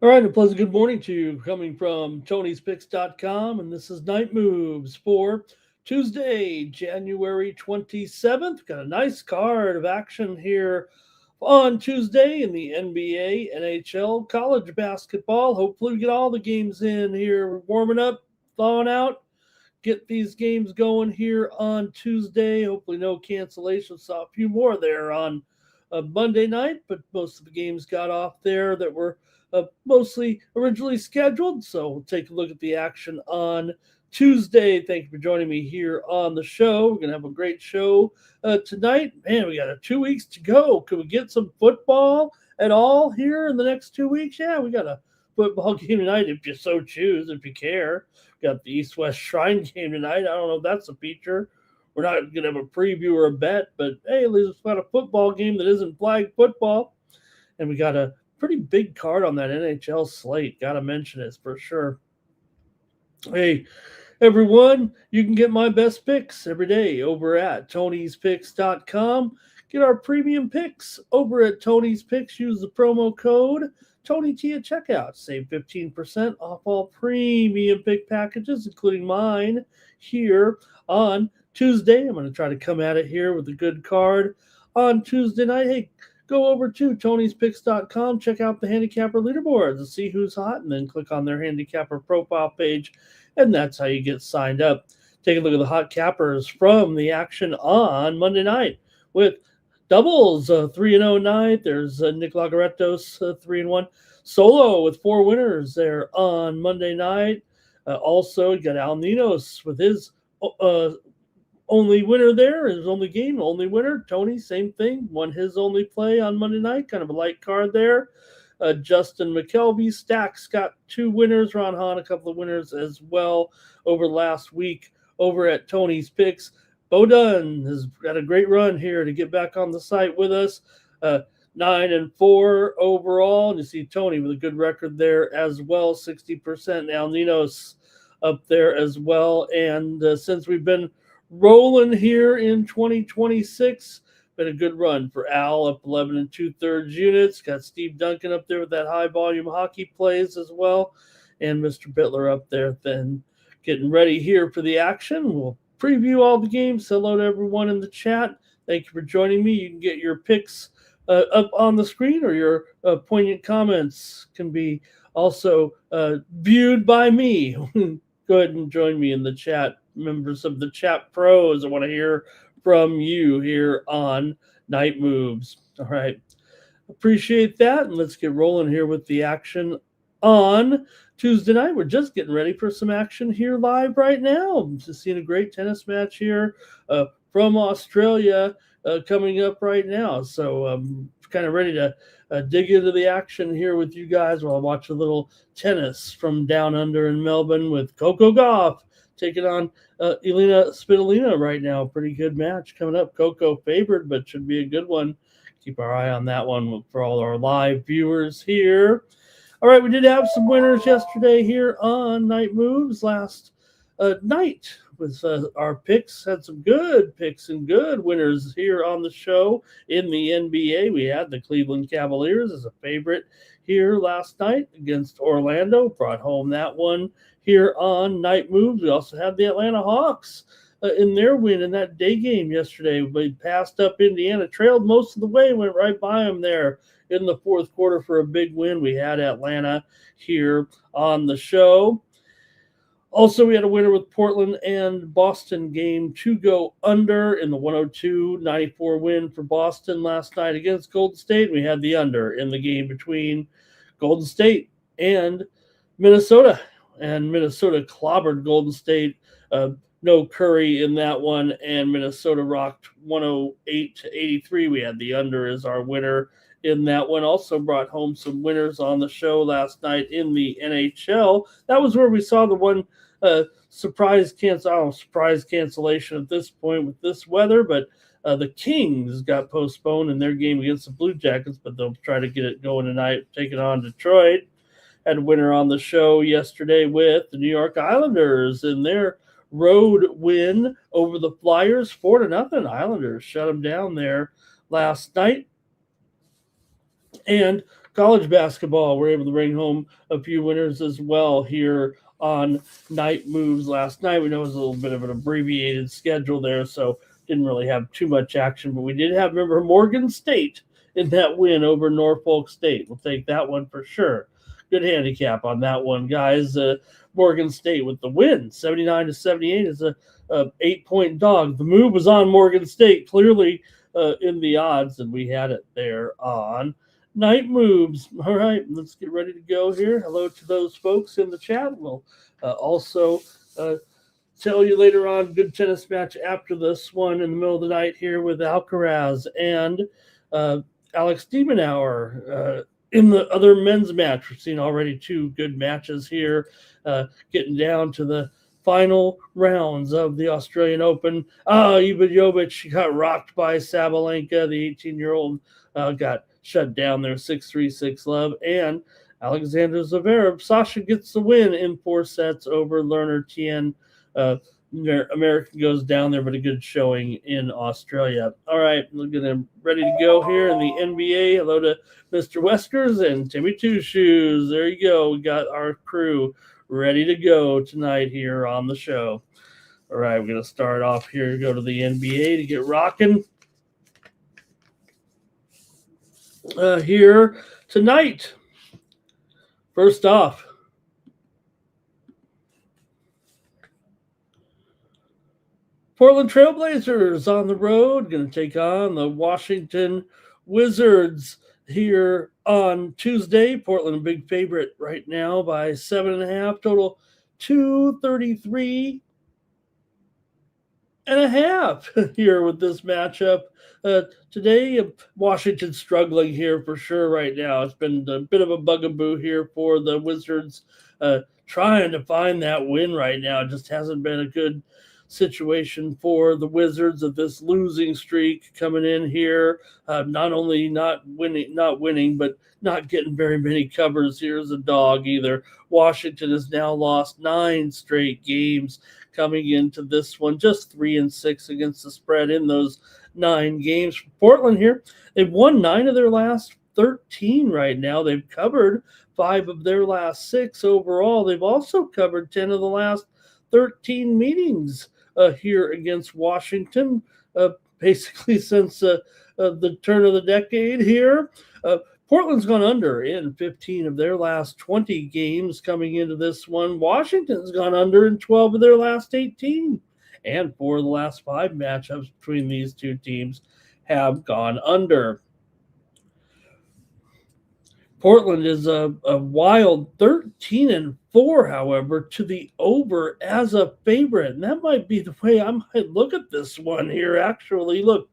All right, a pleasant good morning to you coming from Tony'sPicks.com, and this is Night Moves for Tuesday, January 27th. Got a nice card of action here on Tuesday in the NBA, NHL, college basketball. Hopefully, we get all the games in here. We're warming up, thawing out, get these games going here on Tuesday. Hopefully, no cancellations. Saw a few more there on Monday night, but most of the games got off there that were mostly originally scheduled. So we'll take a look at the action on Tuesday. Thank you for joining me here on the show. We're going to have a great show tonight. Man, we got 2 weeks to go. Can we get some football at all here in the next 2 weeks? Yeah, we got a football game tonight if you so choose, if you care. Got the East West Shrine game tonight. I don't know if that's a feature. We're not going to have a preview or a bet, but hey, at least we've got a football game that isn't flag football. And we got a pretty big card on that NHL slate. Got to mention it for sure. Hey, everyone, you can get my best picks every day over at Tony'sPicks.com. Get our premium picks over at Tony's Picks. Use the promo code TonyT at checkout. Save 15% off all premium pick packages, including mine here on Tuesday. I'm going to try to come at it here with a good card on Tuesday night. Hey, go over to Tony'sPicks.com, check out the handicapper leaderboards and see who's hot, and then click on their handicapper profile page, and that's how you get signed up. Take a look at the hot cappers from the action on Monday night with doubles, 3-0 night. There's Nick Lagarettos, 3-1. Solo with 4 winners there on Monday night. Also, you got Al Ninos with his only winner there, his only game, only winner. Tony, same thing, won his only play on Monday night. Kind of a light card there. Justin McKelvey, Stacks got 2 winners. Ron Hahn, a couple of winners as well over last week over at Tony's Picks. Bo Dunn has got a great run here to get back on the site with us. 9-4 overall. And you see Tony with a good record there as well, 60%. Now Ninos up there as well. And since we've been rolling here in 2026, been a good run for Al, up 11 2/3 units. Got Steve Duncan up there with that high volume hockey plays as well, and Mr. Bittler up there then getting ready here for the action. We'll preview all the games. Hello to everyone in the chat. Thank you for joining me. You can get your picks up on the screen, or your poignant comments can be also viewed by me. Go ahead and join me in the chat. Members of the chat pros, I want to hear from you here on Night Moves. All right. Appreciate that. And let's get rolling here with the action on Tuesday night. We're just getting ready for some action here live right now. Just seeing a great tennis match here from Australia coming up right now. So I'm kind of ready to dig into the action here with you guys while I watch a little tennis from down under in Melbourne with Coco Gauff taking on Elena Svitolina right now. Pretty good match coming up. Coco favored, but should be a good one. Keep our eye on that one for all our live viewers here. All right, we did have some winners yesterday here on Night Moves last night with our picks. Had some good picks and good winners here on the show. In the NBA, we had the Cleveland Cavaliers as a favorite here last night against Orlando. Brought home that one here on Night Moves. We also had the Atlanta Hawks in their win in that day game yesterday. We passed up Indiana, trailed most of the way, went right by them there in the fourth quarter for a big win. We had Atlanta here on the show. Also, we had a winner with Portland and Boston game to go under in the 102-94 win for Boston last night against Golden State. We had the under in the game between Golden State and Minnesota. And Minnesota clobbered Golden State. No Curry in that one, and Minnesota rocked 108-83. We had the under as our winner in that one. Also brought home some winners on the show last night in the NHL. That was where we saw the one surprise cancellation at this point with this weather, but the Kings got postponed in their game against the Blue Jackets, but they'll try to get it going tonight, taking on Detroit. Had a winner on the show yesterday with the New York Islanders in their road win over the Flyers, 4-0. Islanders shut them down there last night. And college basketball, we're able to bring home a few winners as well here on Night Moves last night. We know it was a little bit of an abbreviated schedule there, so didn't really have too much action, but we did have, remember, Morgan State in that win over Norfolk State. We'll take that one for sure. Good handicap on that one, guys. Morgan State with the win, 79-78 is a 8-point dog. The move was on Morgan State, clearly in the odds, and we had it there on Night Moves. All right, let's get ready to go here. Hello to those folks in the chat. We'll also tell you later on good tennis match after this one in the middle of the night here with Alcaraz and Alex Demonauer. In the other men's match, we've seen already two good matches here, getting down to the final rounds of the Australian Open. Ivan Jovic got rocked by Sabalenka. The 18-year-old got shut down there, 6-3, 6-love. And Alexander Zverev, Sasha gets the win in 4 sets over Lerner Tien. American goes down there, but a good showing in Australia. All right, we're getting ready to go here in the NBA. Hello to Mr. Weskers and Timmy Two Shoes. There you go. We got our crew ready to go tonight here on the show. All right, we're going to start off here, go to the NBA to get rocking. Here tonight. First off, Portland Trailblazers on the road, going to take on the Washington Wizards here on Tuesday. Portland a big favorite right now by 7.5, total 233.5 here with this matchup. Today, Washington's struggling here for sure right now. It's been a bit of a bugaboo here for the Wizards, trying to find that win right now. It just hasn't been a good situation for the Wizards of this losing streak coming in here. Not only not winning, but not getting very many covers here as a dog either. Washington has now lost 9 straight games coming into this one, just 3-6 against the spread in those 9 games. Portland here, they've won 9 of their last 13 right now. They've covered 5 of their last 6 overall. They've also covered 10 of the last 13 meetings here against Washington, basically since the turn of the decade here. Portland's gone under in 15 of their last 20 games coming into this one. Washington's gone under in 12 of their last 18. And 4 of the last 5 matchups between these two teams have gone under. Portland is a wild 13-4, however, to the over as a favorite. And that might be the way I might look at this one here, actually. Look,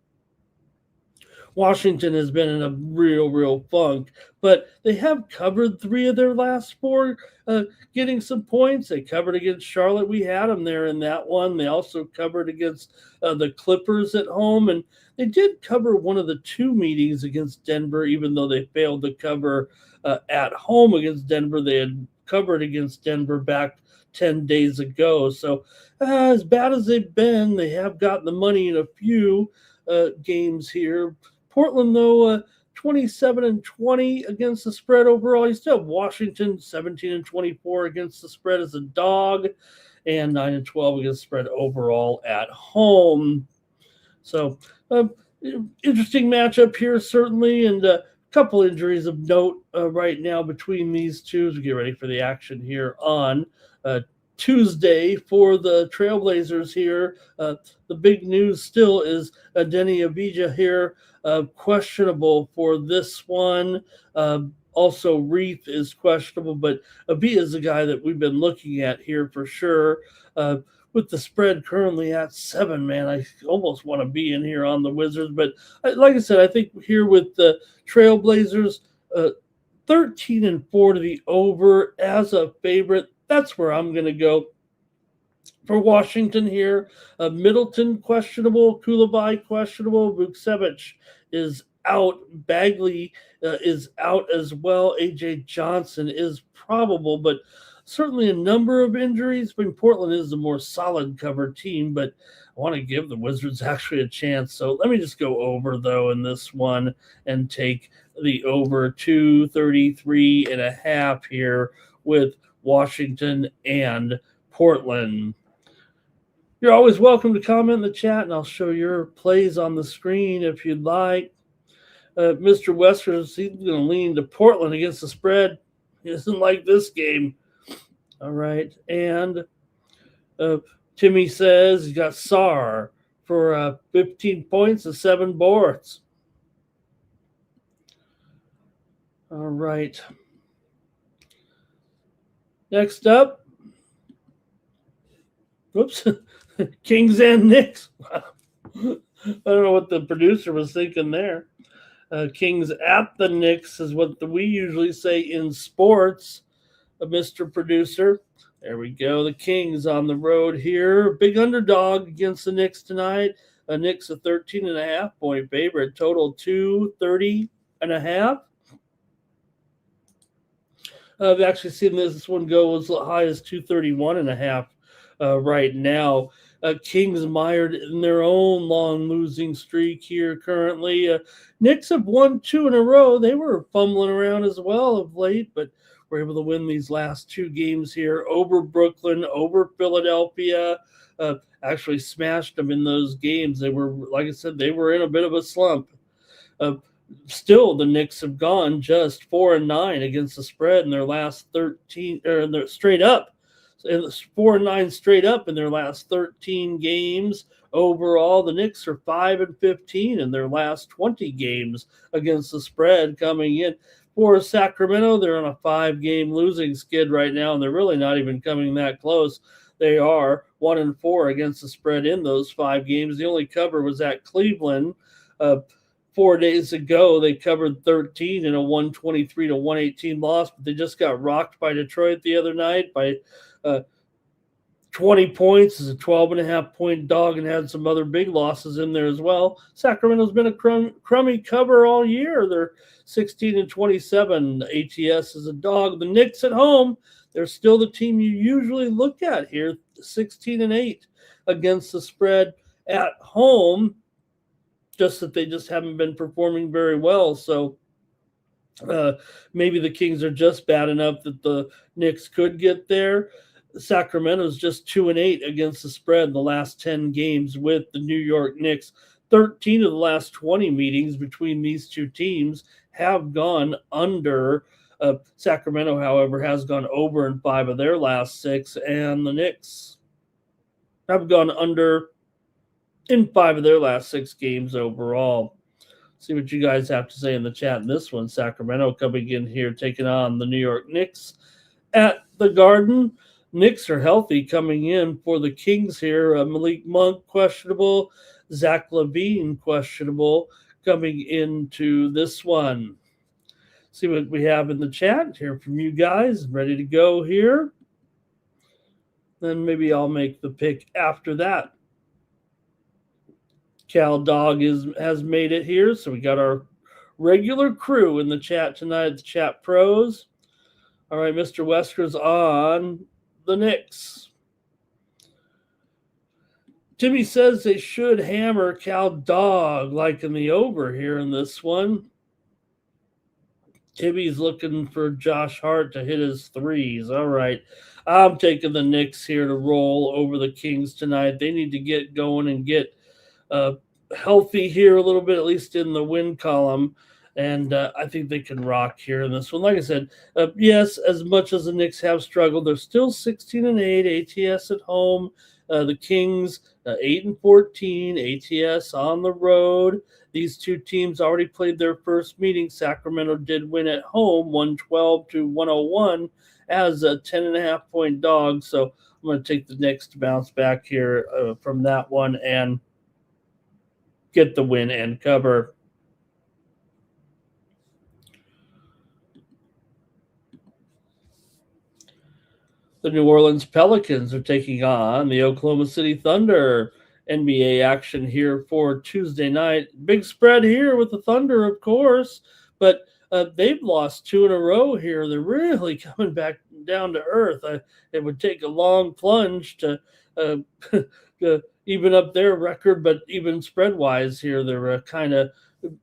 Washington has been in a real funk, but they have covered 3 of their last 4, getting some points. They covered against Charlotte. We had them there in that one. They also covered against the Clippers at home, and they did cover one of the 2 meetings against Denver, even though they failed to cover at home against Denver. They had covered against Denver back 10 days ago. So as bad as they've been, they have gotten the money in a few games here. Portland, though, 27-20 against the spread overall. You still have Washington, 17-24 against the spread as a dog, and 9-12 against the spread overall at home. So, interesting matchup here, certainly, and a couple injuries of note right now between these two as we get ready for the action here on Tuesday for the Trailblazers here. The big news still is Denny Avdija here, questionable for this one. Also, Reith is questionable, but Avdija is a guy that we've been looking at here for sure. With the spread currently at 7, man, I almost want to be in here on the Wizards. But like I said, I think here with the Trailblazers, 13-4 to the over as a favorite. That's where I'm going to go. For Washington here, Middleton questionable, Kulabai questionable, Vukcevic is out. Bagley is out as well. AJ Johnson is probable, but certainly a number of injuries. But Portland is the more solid cover team, but I want to give the Wizards actually a chance. So let me just go over, though, in this one and take the over 233.5 here with Washington and Portland. You're always welcome to comment in the chat, and I'll show your plays on the screen if you'd like. Mr. Westers, he's going to lean to Portland against the spread. He doesn't like this game. All right. And Timmy says he's got Sar for 15 points and 7 boards. All right. Next up. Whoops. Kings and Knicks. I don't know what the producer was thinking there. Kings at the Knicks is what we usually say in sports, Mr. Producer. There we go. The Kings on the road here. Big underdog against the Knicks tonight. Knicks a 13.5 point favorite. Total 230.5. I've actually seen this one go as high as 231.5 right now. Kings mired in their own long losing streak here currently. Knicks have won 2 in a row. They were fumbling around as well of late, but were able to win these last 2 games here over Brooklyn, over Philadelphia. Actually smashed them in those games. They were, like I said, they were in a bit of a slump. Still, the Knicks have gone just 4-9 against the spread in their last 13, or they're straight up. 4-9 straight up in their last 13 games. Overall, the Knicks are 5-15 in their last 20 games against the spread coming in. For Sacramento, they're on a 5-game losing skid right now, and they're really not even coming that close. They are 1-4 against the spread in those 5 games. The only cover was at Cleveland. 4 days ago, they covered 13 in a 123-118 loss, but they just got rocked by Detroit the other night by 20 points as a 12.5 point dog, and had some other big losses in there as well. Sacramento's been a crummy cover all year. They're 16-27 ATS as a dog. The Knicks at home, they're still the team you usually look at here, 16-8 against the spread at home. Just that they just haven't been performing very well. So maybe the Kings are just bad enough that the Knicks could get there. Sacramento's just 2-8 against the spread in the last 10 games with the New York Knicks. 13 of the last 20 meetings between these two teams have gone under. Sacramento, however, has gone over in 5 of their last 6, and the Knicks have gone under in 5 of their last 6 games overall. See what you guys have to say in the chat in this one. Sacramento coming in here, taking on the New York Knicks at the Garden. Knicks are healthy coming in for the Kings here. Malik Monk questionable. Zach LaVine questionable coming into this one. See what we have in the chat. Hear from you guys. Ready to go here. Then maybe I'll make the pick after that. Cal Dog has made it here. So we got our regular crew in the chat tonight, the chat pros. All right, Mr. Wesker's on the Knicks. Timmy says they should hammer Cal Dog like in the over here in this one. Timmy's looking for Josh Hart to hit his threes. All right. I'm taking the Knicks here to roll over the Kings tonight. They need to get going and get healthy here a little bit, at least in the win column. And I think they can rock here in this one. Like I said, yes, as much as the Knicks have struggled, they're still 16-8 ATS at home. The Kings 8-14 ATS on the road. These two teams already played their first meeting. Sacramento did win at home, 112-101 as a 10.5 point dog. So I'm going to take the Knicks to bounce back here from that one and get the win and cover. The New Orleans Pelicans are taking on the Oklahoma City Thunder. NBA action here for Tuesday night. Big spread here with the Thunder, of course, but they've lost 2 in a row here. They're really coming back down to earth. It would take a long plunge to, uh, to even up their record, but even spread wise here, they're kind of,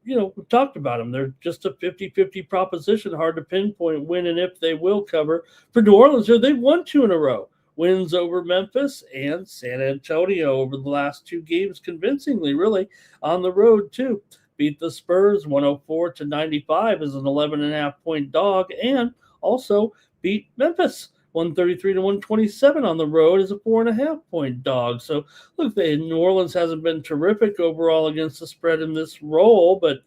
we've talked about them. They're just a 50-50 proposition, hard to pinpoint when and if they will cover. For New Orleans here, they've won 2 in a row. Wins over Memphis and San Antonio over the last 2 games convincingly, really, on the road too. Beat the Spurs 104-95 as an 11.5-point dog, and also beat Memphis 133-127 on the road as a 4.5-point dog. So look, New Orleans hasn't been terrific overall against the spread in this role, but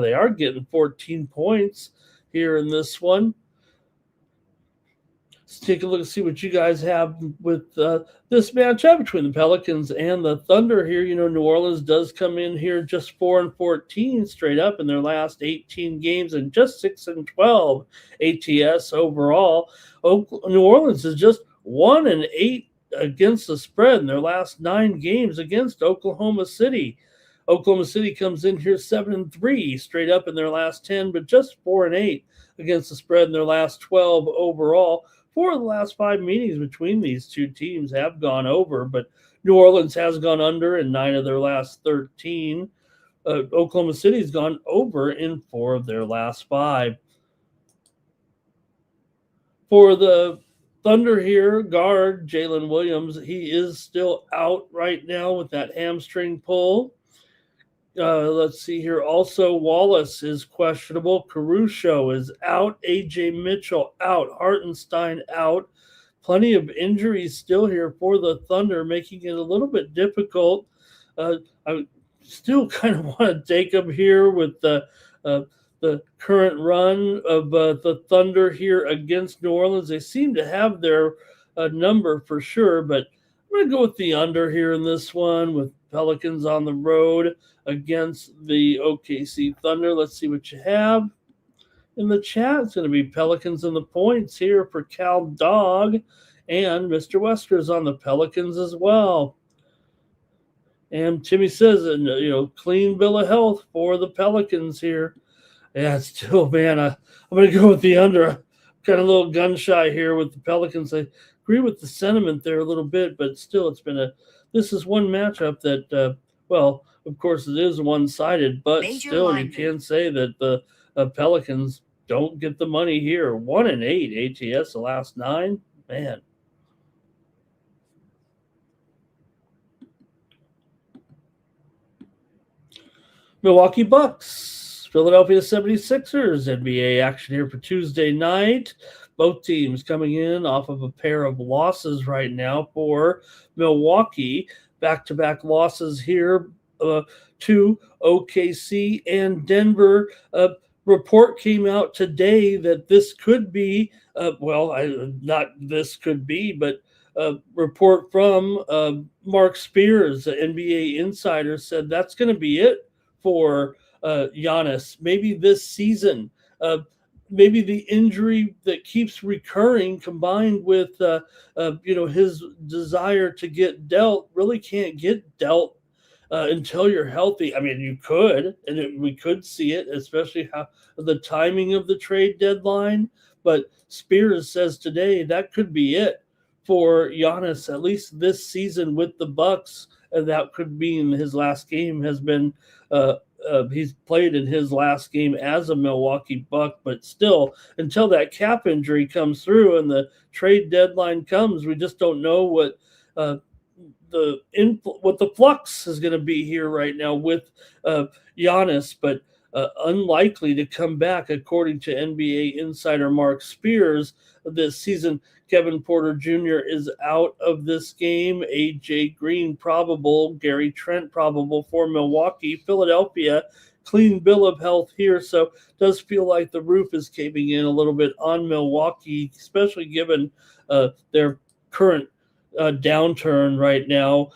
they are getting 14 points here in this one. Let's take a look and see what you guys have with this matchup between the Pelicans and the Thunder here. New Orleans does come in here just 4-14 straight up in their last 18 games and just 6-12 ATS overall. New Orleans is just 1-8 against the spread in their last 9 games against Oklahoma City. Oklahoma City comes in here 7-3 straight up in their last 10, but just 4-8 against the spread in their last 12 overall. 4 of the last 5 meetings between these two teams have gone over, but New Orleans has gone under in 9 of their last 13. Oklahoma City's gone over in 4 of their last 5. For the Thunder here, guard Jalen Williams, he is still out right now with that hamstring pull. Let's see here. Also, Wallace is questionable. Caruso is out. A.J. Mitchell out. Hartenstein out. Plenty of injuries still here for the Thunder, making it a little bit difficult. I still kind of want to take them here with the current run of the Thunder here against New Orleans. They seem to have their number for sure, but I'm going to go with the under here in this one with Pelicans on the road against the OKC Thunder. Let's see what you have in the chat. It's going to be Pelicans and the points here for Cal Dog, and Mr. Wesker's on the Pelicans as well. And Timmy says, clean bill of health for the Pelicans here. Yeah, still, man, I'm going to go with the under. Kind of a little gun shy here with the Pelicans. I agree with the sentiment there a little bit, but still, this is one matchup that, of course, it is one-sided, but still, you can say that the Pelicans don't get the money here. 1-8 ATS the last 9, man. Milwaukee Bucks, Philadelphia 76ers, NBA action here for Tuesday night. Both teams coming in off of a pair of losses right now for Milwaukee. Back-to-back losses here to OKC and Denver. Report came out today that this could be, report from Mark Spears, the NBA insider, said that's going to be it for Giannis. Maybe this season. Maybe the injury that keeps recurring combined with, his desire to get dealt really can't get dealt until you're healthy. I mean, you could, and we could see it, especially how the timing of the trade deadline. But Spears says today that could be it for Giannis, at least this season with the Bucks. And that could mean his last game has been he's played in his last game as a Milwaukee Buck, but still, until that cap injury comes through and the trade deadline comes, we just don't know what the flux is going to be here right now with Giannis, but unlikely to come back, according to NBA insider Mark Spears this season. Kevin Porter Jr. is out of this game. A.J. Green probable. Gary Trent probable for Milwaukee. Philadelphia, clean bill of health here. So does feel like the roof is caving in a little bit on Milwaukee, especially given their current downturn right now.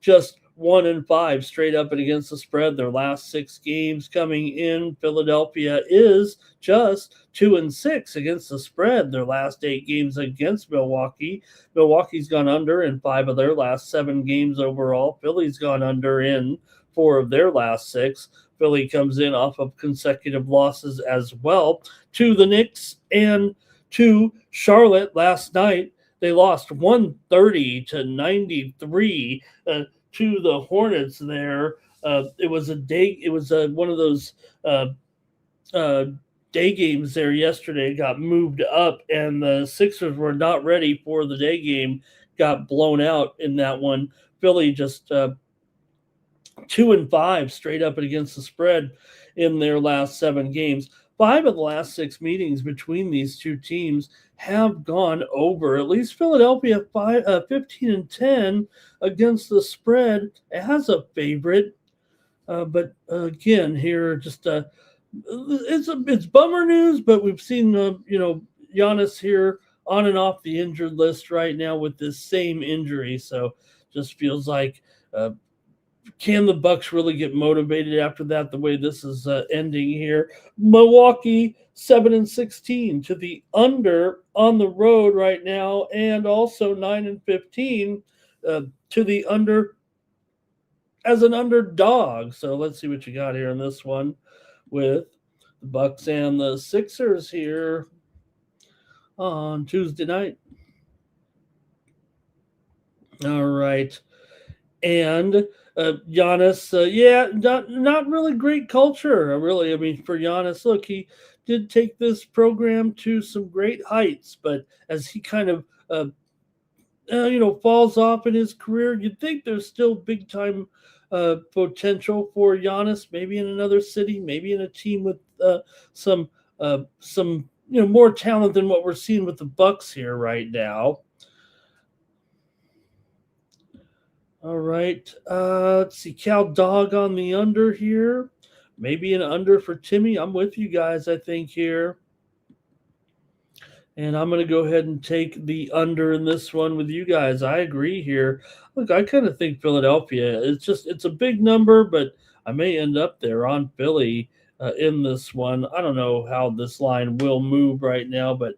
Just 1-5 straight up and against the spread. Their last 6 games coming in. Philadelphia is just 2-6 against the spread. Their last 8 games against Milwaukee. Milwaukee's gone under in 5 of their last 7 games overall. Philly's gone under in 4 of their last 6. Philly comes in off of consecutive losses as well to the Knicks and to Charlotte last night. They lost 130-93 to the Hornets there. It was one of those day games there yesterday. Got moved up, and the Sixers were not ready for the day game. Got blown out in that one. Philly just 2-5 straight up and against the spread in their last 7 games. 5 of the last 6 meetings between these two teams have gone over. At least Philadelphia 15-10 against the spread as a favorite. But again, here just it's bummer news. But we've seen Giannis here on and off the injured list right now with this same injury. So just feels like. Can the Bucks really get motivated after that? The way this is ending here, Milwaukee 7-16 to the under on the road right now, and also 9-15 to the under as an underdog. So let's see what you got here in this one with the Bucks and the Sixers here on Tuesday night. All right, and. Giannis, not really great culture, really. I mean, for Giannis, look, he did take this program to some great heights, but as he kind of, falls off in his career, you'd think there's still big time potential for Giannis, maybe in another city, maybe in a team with some more talent than what we're seeing with the Bucks here right now. All right, let's see. Cal Dog on the under here. Maybe an under for Timmy. I'm with you guys, I think, here. And I'm going to go ahead and take the under in this one with you guys. I agree here. Look, I kind of think Philadelphia, it's a big number, but I may end up there on Philly in this one. I don't know how this line will move right now, but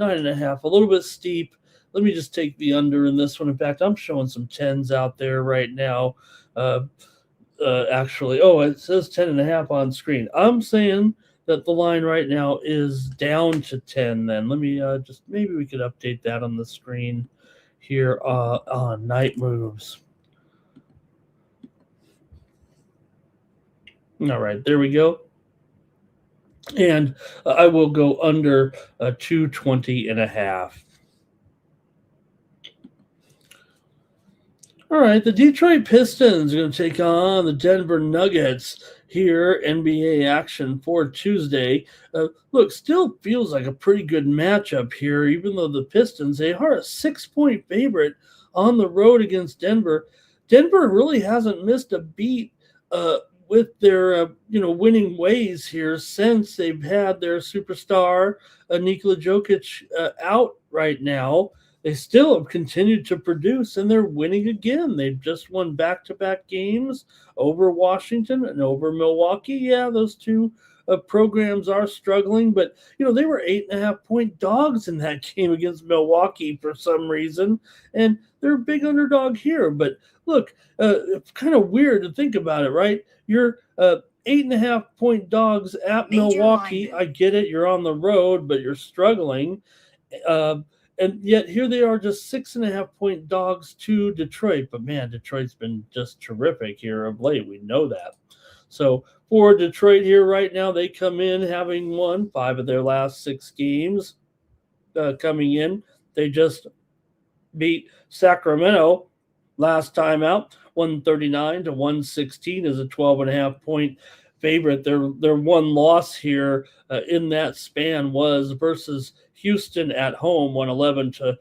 9.5, a little bit steep. Let me just take the under in this one. In fact, I'm showing some 10s out there right now. Actually, it says 10.5 on screen. I'm saying that the line right now is down to 10 then. Let me maybe we could update that on the screen here on Night Moves. All right, there we go. And I will go under 220.5. All right, the Detroit Pistons are going to take on the Denver Nuggets here, NBA action for Tuesday. Look, still feels like a pretty good matchup here, even though the Pistons, they are a 6-point favorite on the road against Denver. Denver really hasn't missed a beat with their winning ways here since they've had their superstar Nikola Jokic out right now. They still have continued to produce, and they're winning again. They've just won back-to-back games over Washington and over Milwaukee. Yeah, those two programs are struggling, but, they were 8.5-point dogs in that game against Milwaukee for some reason, and they're a big underdog here. But, look, it's kind of weird to think about it, right? You're 8.5-point dogs at Milwaukee. I get it. You're on the road, but you're struggling. And yet here they are, just 6.5-point dogs to Detroit. But, man, Detroit's been just terrific here of late. We know that. So for Detroit here right now, they come in having won 5 of their last 6 games coming in. They just beat Sacramento last time out, 139-116 is a 12.5-point favorite. Their one loss here in that span was versus Houston at home, 111-114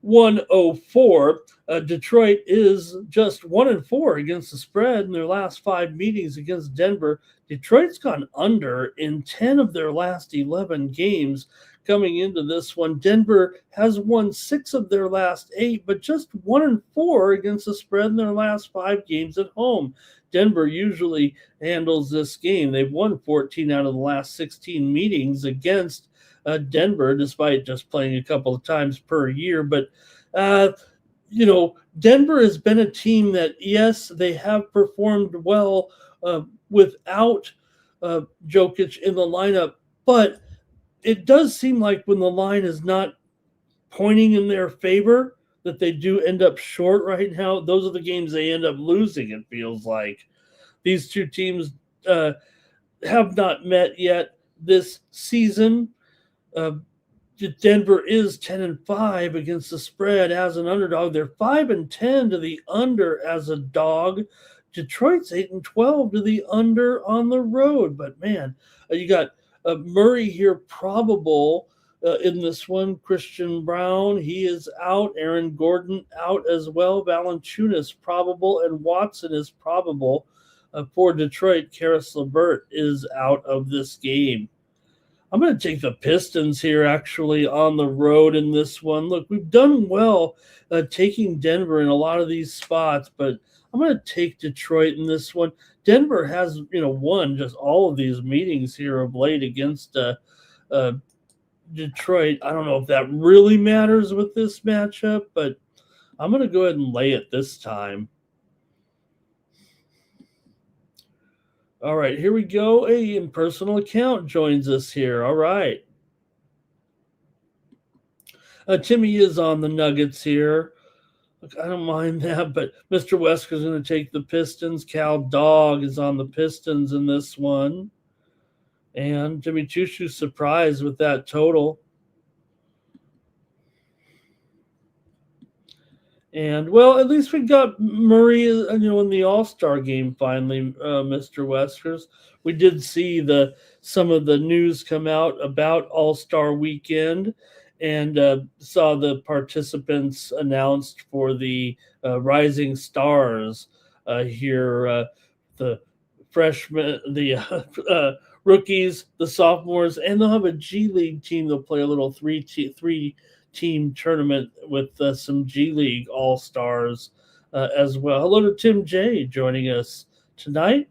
104. Detroit is just 1-4 against the spread in their last 5 meetings against Denver. Detroit's gone under in 10 of their last 11 games coming into this one. Denver has won 6 of their last 8, but just 1-4 against the spread in their last 5 games at home. Denver usually handles this game. They've won 14 out of the last 16 meetings against Denver, despite just playing a couple of times per year. But, Denver has been a team that, yes, they have performed well without Jokic in the lineup, but it does seem like when the line is not pointing in their favor, that they do end up short right now. Those are the games they end up losing, it feels like. These two teams have not met yet this season. Denver is 10-5 against the spread as an underdog. They're 5-10 to the under as a dog. Detroit's 8-12 to the under on the road. But man, you got Murray here probable in this one. Christian Brown, he is out. Aaron Gordon out as well. Valanciunas probable, and Watson is probable for Detroit. Karis LeVert is out of this game. I'm going to take the Pistons here, actually, on the road in this one. Look, we've done well taking Denver in a lot of these spots, but I'm going to take Detroit in this one. Denver has, won just all of these meetings here of late against Detroit. I don't know if that really matters with this matchup, but I'm going to go ahead and lay it this time. All right, here we go. A impersonal account joins us here. All right. Timmy is on the Nuggets here. Look, I don't mind that, but Mr. Wesker's going to take the Pistons. Cal Dog is on the Pistons in this one. And Jimmy Chushu's surprised with that total. And, well, at least we got Murray, in the All-Star game finally, Mr. Weskers. We did see some of the news come out about All-Star weekend, and saw the participants announced for the Rising Stars here, the freshmen, the rookies, the sophomores, and they'll have a G League team. They'll play a little three-team tournament with some G League All-Stars as well. Hello to Tim J joining us tonight.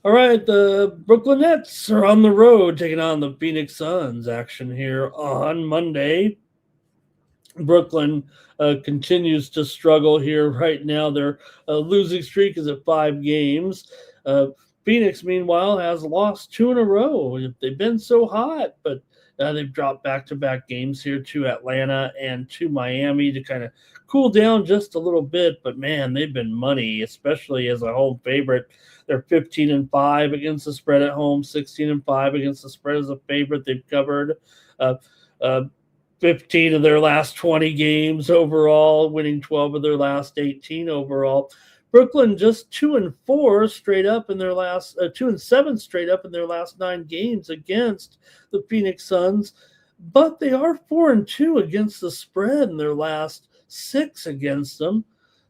All right, the Brooklyn Nets are on the road taking on the Phoenix Suns. Action here on Monday. Brooklyn continues to struggle here right now. Their losing streak is at 5 games. Phoenix, meanwhile, has lost 2 in a row. They've been so hot, but they've dropped back-to-back games here to Atlanta and to Miami to kind of cool down just a little bit. But, man, they've been money, especially as a home favorite. They're 15-5 against the spread at home, 16-5 against the spread as a favorite. They've covered 15 of their last 20 games overall, winning 12 of their last 18 overall. Brooklyn just 2-4 straight up in their last 2-7 straight up in their last 9 games against the Phoenix Suns, but they are 4-2 against the spread in their last 6 against them.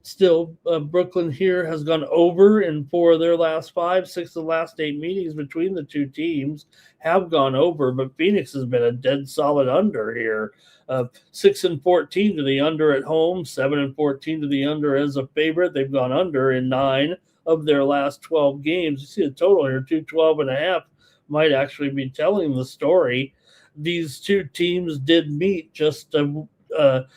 Still, Brooklyn here has gone over in 4 of their last 5. 6 of the last 8 meetings between the two teams have gone over, but Phoenix has been a dead solid under here. 6-14 to the under at home, 7-14 to the under as a favorite. They've gone under in 9 of their last 12 games. You see the total here, 212.5, might actually be telling the story. These two teams did meet just 7-8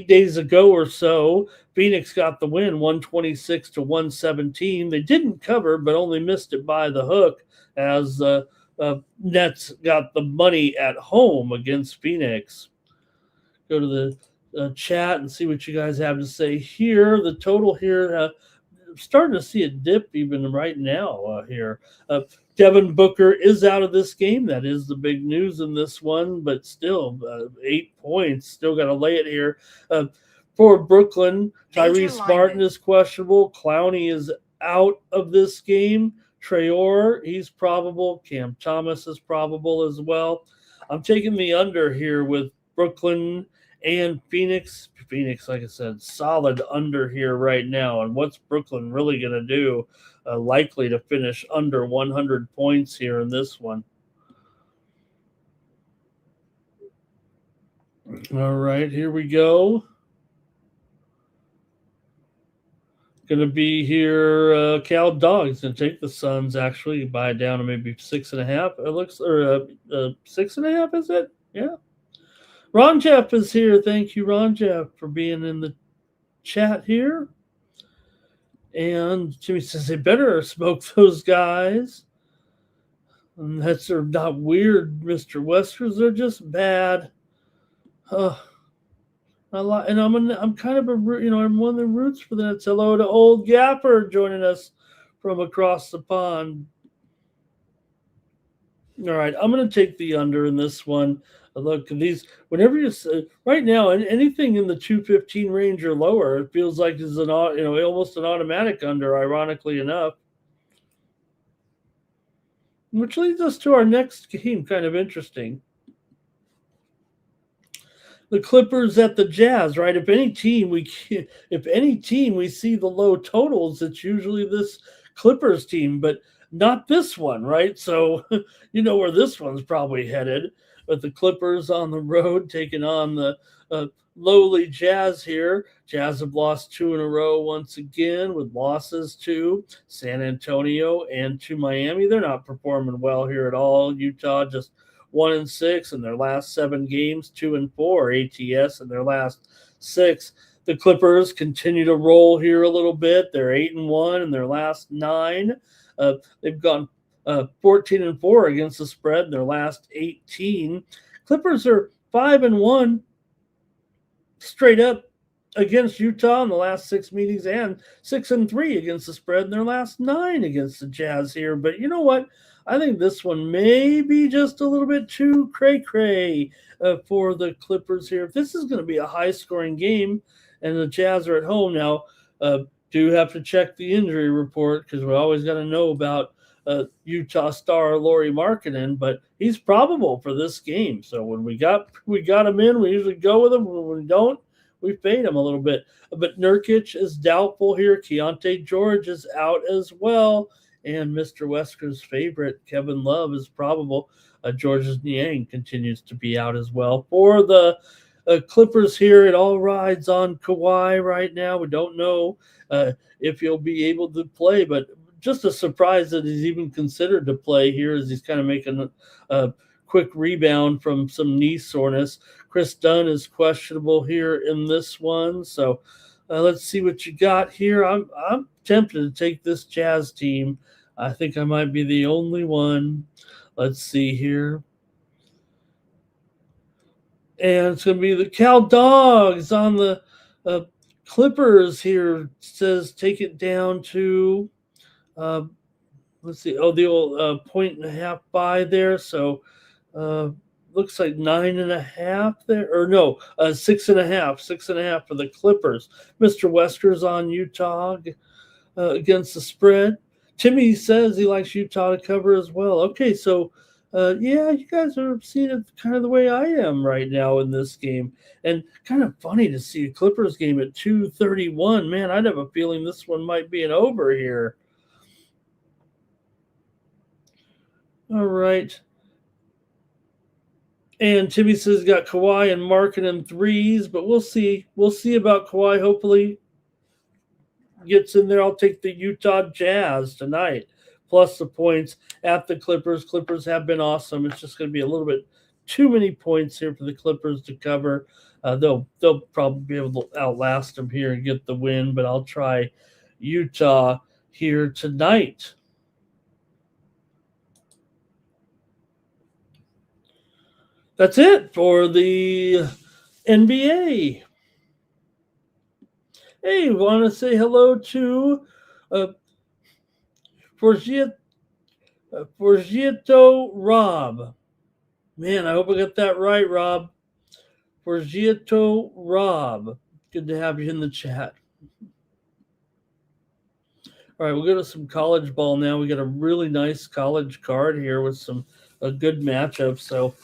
days ago or so. Phoenix got the win, 126-117. They didn't cover, but only missed it by the hook as Nets got the money at home against Phoenix. Go to the chat and see what you guys have to say here. The total here, starting to see a dip even right now here. Devin Booker is out of this game. That is the big news in this one, but still 8 points. Still got to lay it here. For Brooklyn, Tyrese Martin is questionable. Clowney is out of this game. Traore, he's probable. Cam Thomas is probable as well. I'm taking the under here with Brooklyn and Phoenix. Phoenix, like I said, solid under here right now. And what's Brooklyn really going to do? Likely to finish under 100 points here in this one. All right, here we go. Going to be here. Cal Dog's going to take the Suns. Actually, buy it down to maybe 6.5. It looks, or 6.5. Is it? Yeah. Ron Jeff is here. Thank you, Ron Jeff, for being in the chat here. And Jimmy says they better smoke those guys. And that's they're not weird, Mr. Westers. They're just bad. And I'm kind of I'm one of the roots for that. Hello to Old Gapper joining us from across the pond. All right, I'm going to take the under in this one. Look, these whenever you right now, anything in the 215 range or lower, it feels like is an almost an automatic under. Ironically enough, which leads us to our next game. Kind of interesting. The Clippers at the Jazz, right? If any team we see the low totals, it's usually this Clippers team, but not this one, right? So you know where this one's probably headed. But the Clippers on the road taking on the lowly Jazz here. Jazz have lost 2 in a row once again, with losses to San Antonio and to Miami. They're not performing well here at all. Utah just 1-6 in their last 7 games, 2-4 ATS in their last 6. The Clippers continue to roll here a little bit. They're 8-1 in their last 9. They've gone 14-4 against the spread in their last 18. Clippers are 5-1 straight up against Utah in the last 6 meetings, and 6-3 against the spread in their last 9 against the Jazz here. But you know what? I think this one may be just a little bit too cray-cray for the Clippers here. If this is going to be a high-scoring game and the Jazz are at home now, do have to check the injury report because we always got to know about Utah star Lauri Markkanen, but he's probable for this game. So when we got him in, we usually go with him. When we don't, we fade him a little bit. But Nurkic is doubtful here. Keontae George is out as well. And Mr. Wesker's favorite, Kevin Love, is probable. Georges Niang continues to be out as well. For the Clippers here, it all rides on Kawhi right now. We don't know if he'll be able to play, but just a surprise that he's even considered to play here as he's kind of making a quick rebound from some knee soreness. Chris Dunn is questionable here in this one. So let's see what you got here. I'm tempted to take this Jazz team. I think I might be the only one. Let's see here. And it's going to be the Cal Dogs on the Clippers here. It says take it down to, let's see. Oh, the old 1.5 buy there. So looks like 9.5 there. Or no, 6.5. 6.5 for the Clippers. Mr. Wesker's on Utah against the spread. Timmy says he likes Utah to cover as well. Okay, so yeah, you guys are seeing it kind of the way I am right now in this game. And kind of funny to see a Clippers game at 2:31. Man, I'd have a feeling this one might be an over here. All right. And Timmy says got Kawhi and Markkanen threes, but we'll see. We'll see about Kawhi. Hopefully gets in there. I'll take the Utah Jazz tonight, plus the points at the Clippers. Clippers have been awesome. It's just going to be a little bit too many points here for the Clippers to cover. They'll probably be able to outlast them here and get the win, but I'll try Utah here tonight. That's it for the NBA. Hey, want to say hello to Forgito Rob. Man, I hope I got that right, Rob. Forgito Rob. Good to have you in the chat. All right, we'll go to some college ball now. We got a really nice college card here with some a good matchup. So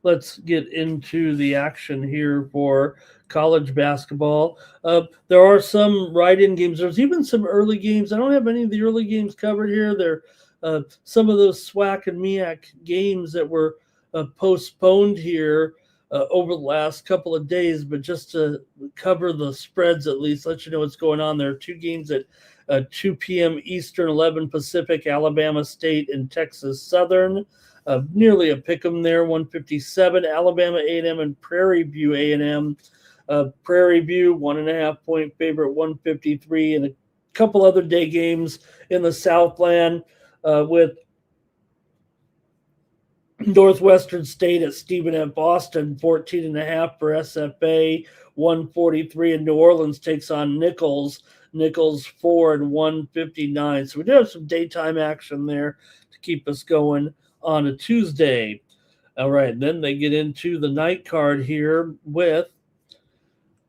let's get into the action here for college basketball. There are some right-in games. There's even some early games. I don't have any of the early games covered here. There, some of those SWAC and MEAC games that were postponed here over the last couple of days. But just to cover the spreads, at least let you know what's going on. There are two games at 2 p.m. Eastern, 11 Pacific. Alabama State and Texas Southern. Nearly a pick 'em there, 157. Alabama A&M and Prairie View A&M. Prairie View, 1.5 point favorite, 153. And a couple other day games in the Southland with Northwestern State at Stephen F. Austin, 14.5 for SFA, 143. And New Orleans takes on Nichols. Nichols 4 and 159. So we do have some daytime action there to keep us going on a Tuesday. All right, then they get into the night card here with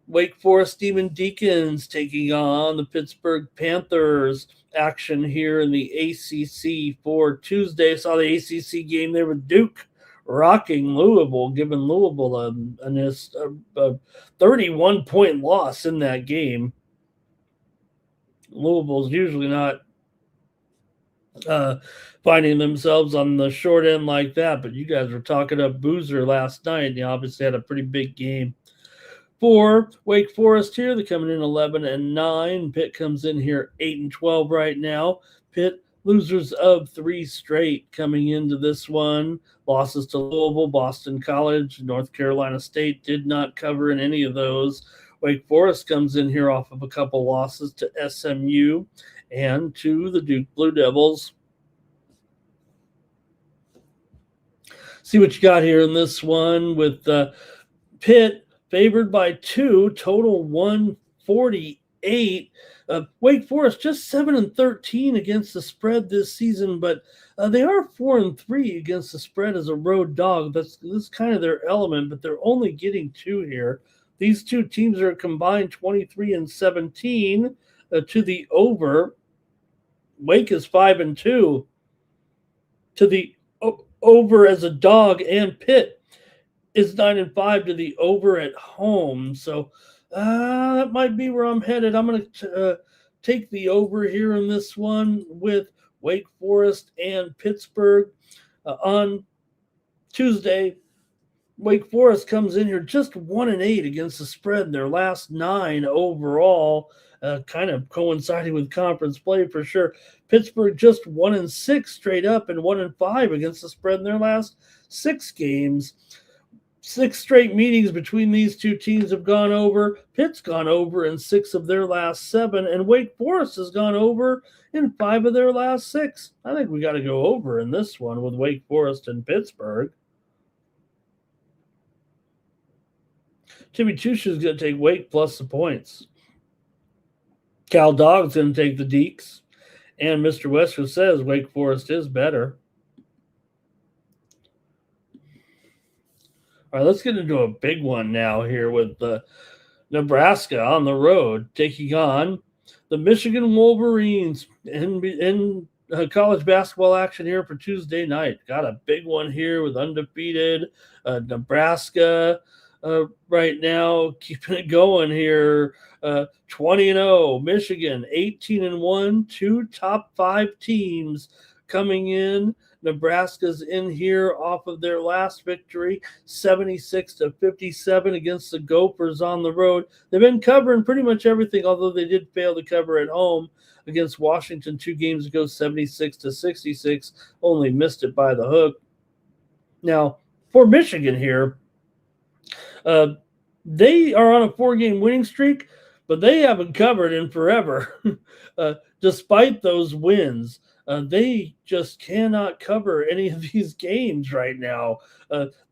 Wake Forest Demon Deacons taking on the Pittsburgh Panthers. Action here in the ACC for Tuesday. Saw the ACC game there with Duke rocking Louisville, giving Louisville a 31-point loss in that game. Louisville's usually not finding themselves on the short end like that, but you guys were talking up Boozer last night. You obviously had a pretty big game. For Wake Forest here, they're coming in 11-9. Pitt comes in here 8-12 right now. Pitt losers of 3 straight coming into this one. Losses to Louisville, Boston College, North Carolina State did not cover in any of those. Wake Forest comes in here off of a couple losses to SMU and to the Duke Blue Devils. See what you got here in this one with Pitt favored by 2, total 148. Wake Forest just 7-13 against the spread this season, but they are 4-3 against the spread as a road dog. This is kind of their element, but they're only getting 2 here. These two teams are combined 23-17 to the over. Wake is 5-2 to the over as a dog, and Pitt is 9-5 to the over at home. So that might be where I'm headed. I'm going to take the over here in this one with Wake Forest and Pittsburgh on Tuesday. Wake Forest comes in here just 1-8 against the spread in their last 9 overall, kind of coinciding with conference play for sure. Pittsburgh just 1-6 straight up and 1-5 against the spread in their last 6 games. 6 straight meetings between these two teams have gone over. Pitt's gone over in 6 of their last 7, and Wake Forest has gone over in 5 of their last 6. I think we got to go over in this one with Wake Forest and Pittsburgh. Timmy Chusha is going to take Wake plus the points. Cal Dogg's going to take the Deeks. And Mr. Westwood says Wake Forest is better. All right, let's get into a big one now here with Nebraska on the road taking on the Michigan Wolverines in college basketball action here for Tuesday night. Got a big one here with undefeated Nebraska right now, keeping it going here. 20-0, Michigan 18-1, 2 top 5 teams coming in. Nebraska's in here off of their last victory, 76-57 against the Gophers on the road. They've been covering pretty much everything, although they did fail to cover at home against Washington 2 games ago, 76-66. Only missed it by the hook. Now, for Michigan here, they are on a 4-game winning streak, but they haven't covered in forever. Despite those wins, they just cannot cover any of these games right now.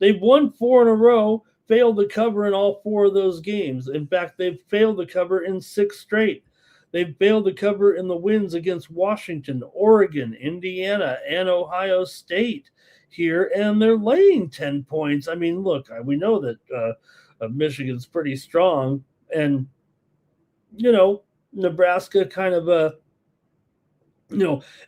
They've won 4 in a row, failed to cover in all 4 of those games. In fact, they've failed to cover in 6 straight. They've failed to cover in the wins against Washington, Oregon, Indiana, and Ohio State here, and they're laying 10 points. I mean, look, we know that Michigan's pretty strong, and you know, Nebraska kind of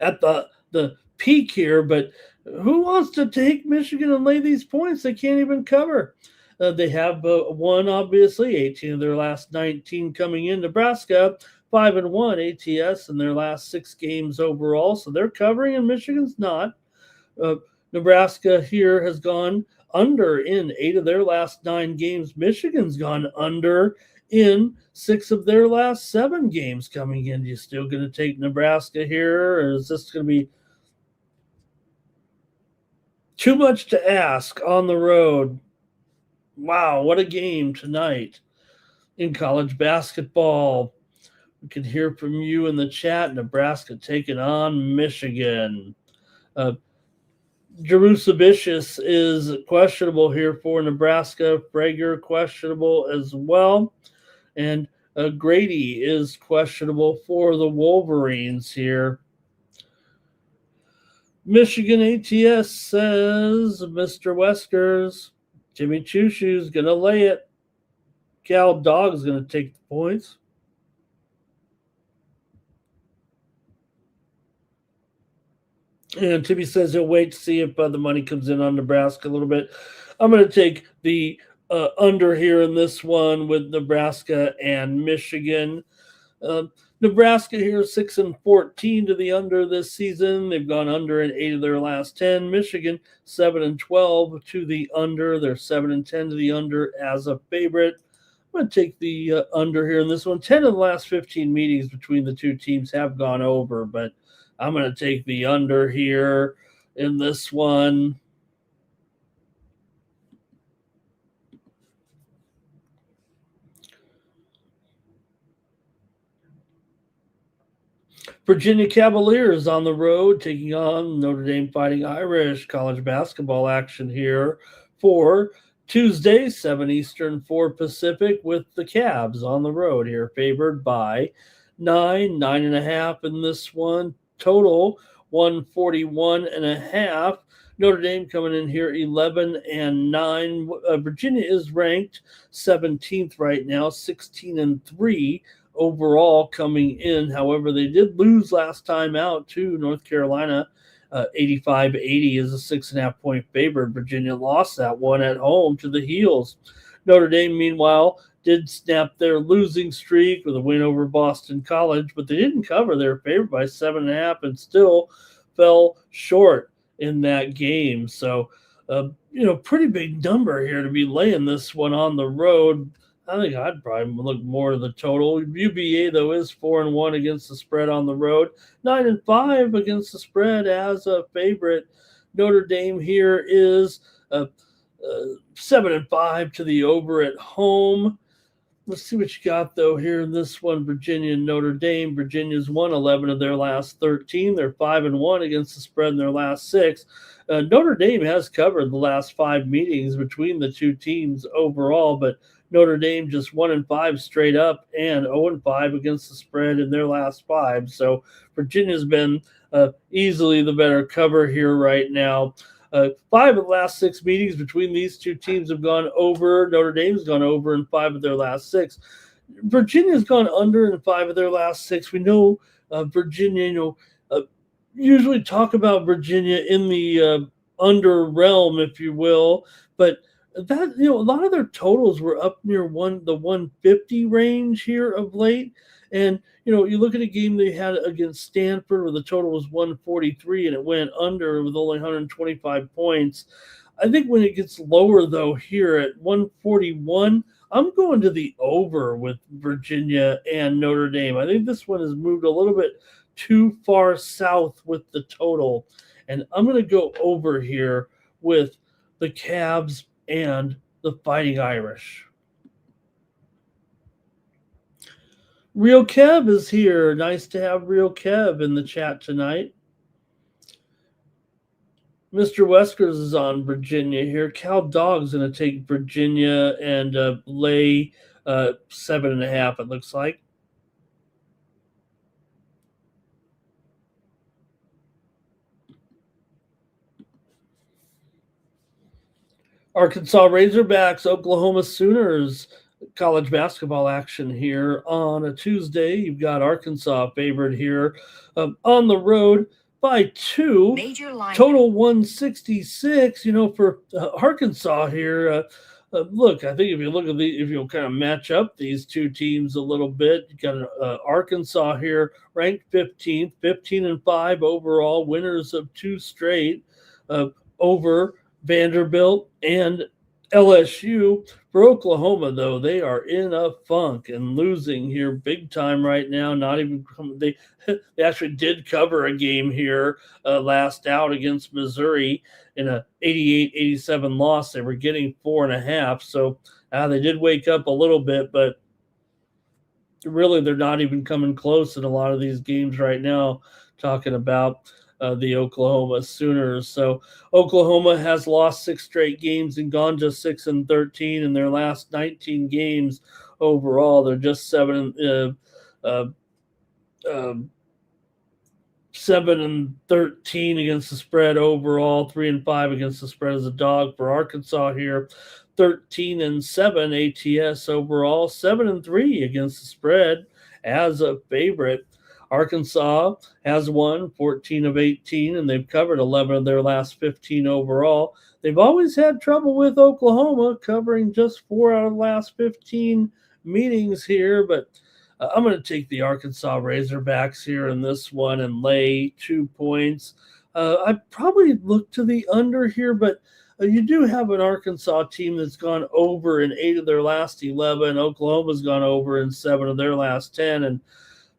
at the peak here, but who wants to take Michigan and lay these points? They can't even cover. They have won, obviously, 18 of their last 19 coming in. Nebraska 5-1 ATS in their last 6 games overall, so they're covering, and Michigan's not. Uh, Nebraska here has gone under in 8 of their last 9 games. Michigan's gone under in 6 of their last 7 games coming in. You still going to take Nebraska here, or is this going to be too much to ask on the road? Wow, what a game tonight in college basketball. We can hear from you in the chat. Nebraska taking on Michigan. Jerusabicius is questionable here for Nebraska. Prager questionable as well. And Grady is questionable for the Wolverines here. Michigan ATS says Mr. Weskers, Jimmy Choo Shoe's going to lay it. Cal Dog's going to take the points. And Timmy says he'll wait to see if the money comes in on Nebraska a little bit. I'm going to take the under here in this one with Nebraska and Michigan. Nebraska here 6-14 to the under this season. They've gone under in 8 of their last 10. Michigan 7-12 to the under. They're 7-10 to the under as a favorite. I'm going to take the under here in this one. 10 of the last 15 meetings between the two teams have gone over, but I'm going to take the under here in this one. Virginia Cavaliers on the road taking on Notre Dame Fighting Irish. College basketball action here for Tuesday, 7 Eastern, 4 Pacific, with the Cavs on the road here, favored by 9.5 in this one. Total 141.5. Notre Dame coming in here 11-9. Virginia is ranked 17th right now, 16-3 overall coming in. However, they did lose last time out to North Carolina. 85-80 is a 6.5 point favorite. Virginia lost that one at home to the Heels. Notre Dame, meanwhile, did snap their losing streak with a win over Boston College, but they didn't cover. They were favored by 7.5 and still fell short in that game. So, pretty big number here to be laying this one on the road. I think I'd probably look more at the total. UVA, though, is 4-1 against the spread on the road, 9-5 against the spread as a favorite. Notre Dame here is 7-5 to the over at home. Let's see what you got, though, here in this one. Virginia and Notre Dame. Virginia's won 11 of their last 13. They're 5-1 against the spread in their last 6. Notre Dame has covered the last 5 meetings between the two teams overall, but Notre Dame just 1-5 straight up and 0-5 against the spread in their last 5. So Virginia's been easily the better cover here right now. 5 of the last 6 meetings between these two teams have gone over. Notre Dame's gone over in 5 of their last 6. Virginia's gone under in 5 of their last 6. We know Virginia, usually talk about Virginia in the under realm, if you will, but that a lot of their totals were up near the 150 range here of late. And you look at a game they had against Stanford where the total was 143 and it went under with only 125 points. I think when it gets lower, though, here at 141, I'm going to the over with Virginia and Notre Dame. I think this one has moved a little bit too far south with the total. And I'm going to go over here with the Cavs and the Fighting Irish. Real Kev is here. Nice to have Real Kev in the chat tonight. Mr. Weskers is on Virginia here. Cal Dog's going to take Virginia and lay 7.5, it looks like. Arkansas Razorbacks, Oklahoma Sooners. college basketball action here on a Tuesday. You've got Arkansas favored here on the road by 2. Total 166. For Arkansas here. Look, I think if you look at if you'll kind of match up these two teams a little bit, you got Arkansas here ranked 15th, 15-5 overall, winners of 2 straight over Vanderbilt and LSU. For Oklahoma, though, they are in a funk and losing here big time right now. Not even they actually did cover a game here last out against Missouri in a 88-87 loss. They were getting 4.5, so they did wake up a little bit, but really they're not even coming close in a lot of these games right now. Talking about the Oklahoma Sooners. So Oklahoma has lost 6 straight games and gone just 6-13 in their last 19 games overall. They're just 7-13 against the spread overall, 3-5 against the spread as a dog. For Arkansas here, 13-7 ATS overall, 7-3 against the spread as a favorite. Arkansas has won 14 of 18, and they've covered 11 of their last 15 overall. They've always had trouble with Oklahoma, covering just 4 out of the last 15 meetings here, but I'm going to take the Arkansas Razorbacks here in this one and lay 2 points. I'd probably look to the under here, but you do have an Arkansas team that's gone over in 8 of their last 11. Oklahoma's gone over in 7 of their last 10, and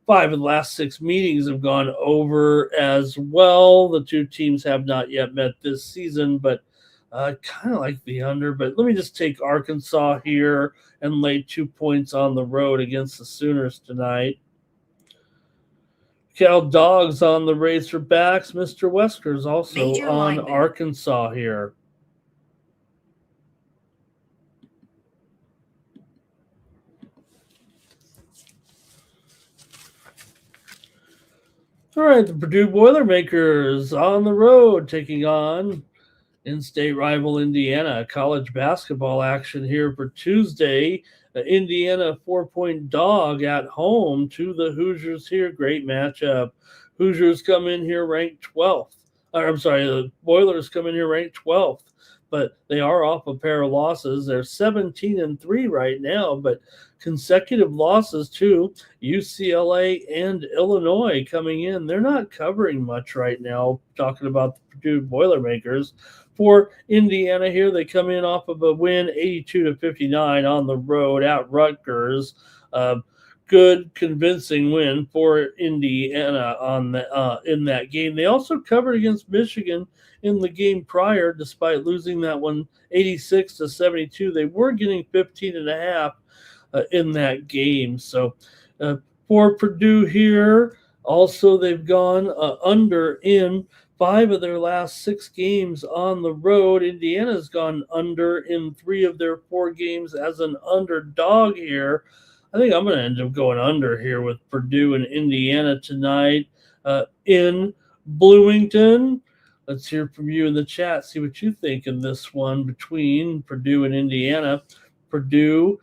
5 of the last 6 meetings have gone over as well. The two teams have not yet met this season, but kind of like the under. But let me just take Arkansas here and lay 2 points on the road against the Sooners tonight. Cal Dogs on the Razorbacks. Mr. Wesker's also on Arkansas here. All right, the Purdue Boilermakers on the road taking on in-state rival Indiana. College basketball action here for Tuesday. Indiana 4-point dog at home to the Hoosiers here. Great matchup. Hoosiers come in here ranked 12th. The Boilers come in here ranked 12th, but they are off a pair of losses. They're 17-3 right now, but consecutive losses to UCLA and Illinois coming in. They're not covering much right now, talking about the Purdue Boilermakers. For Indiana here, they come in off of a win 82-59 on the road at Rutgers. Good, convincing win for Indiana in that game. They also covered against Michigan in the game prior, despite losing that one 86-72. They were getting 15.5 in that game. So for Purdue here, also they've gone under in 5 of their last 6 games on the road. Indiana's gone under in 3 of their 4 games as an underdog here. I think I'm going to end up going under here with Purdue and Indiana tonight in Bloomington. Let's hear from you in the chat. See what you think in this one between Purdue and Indiana. Purdue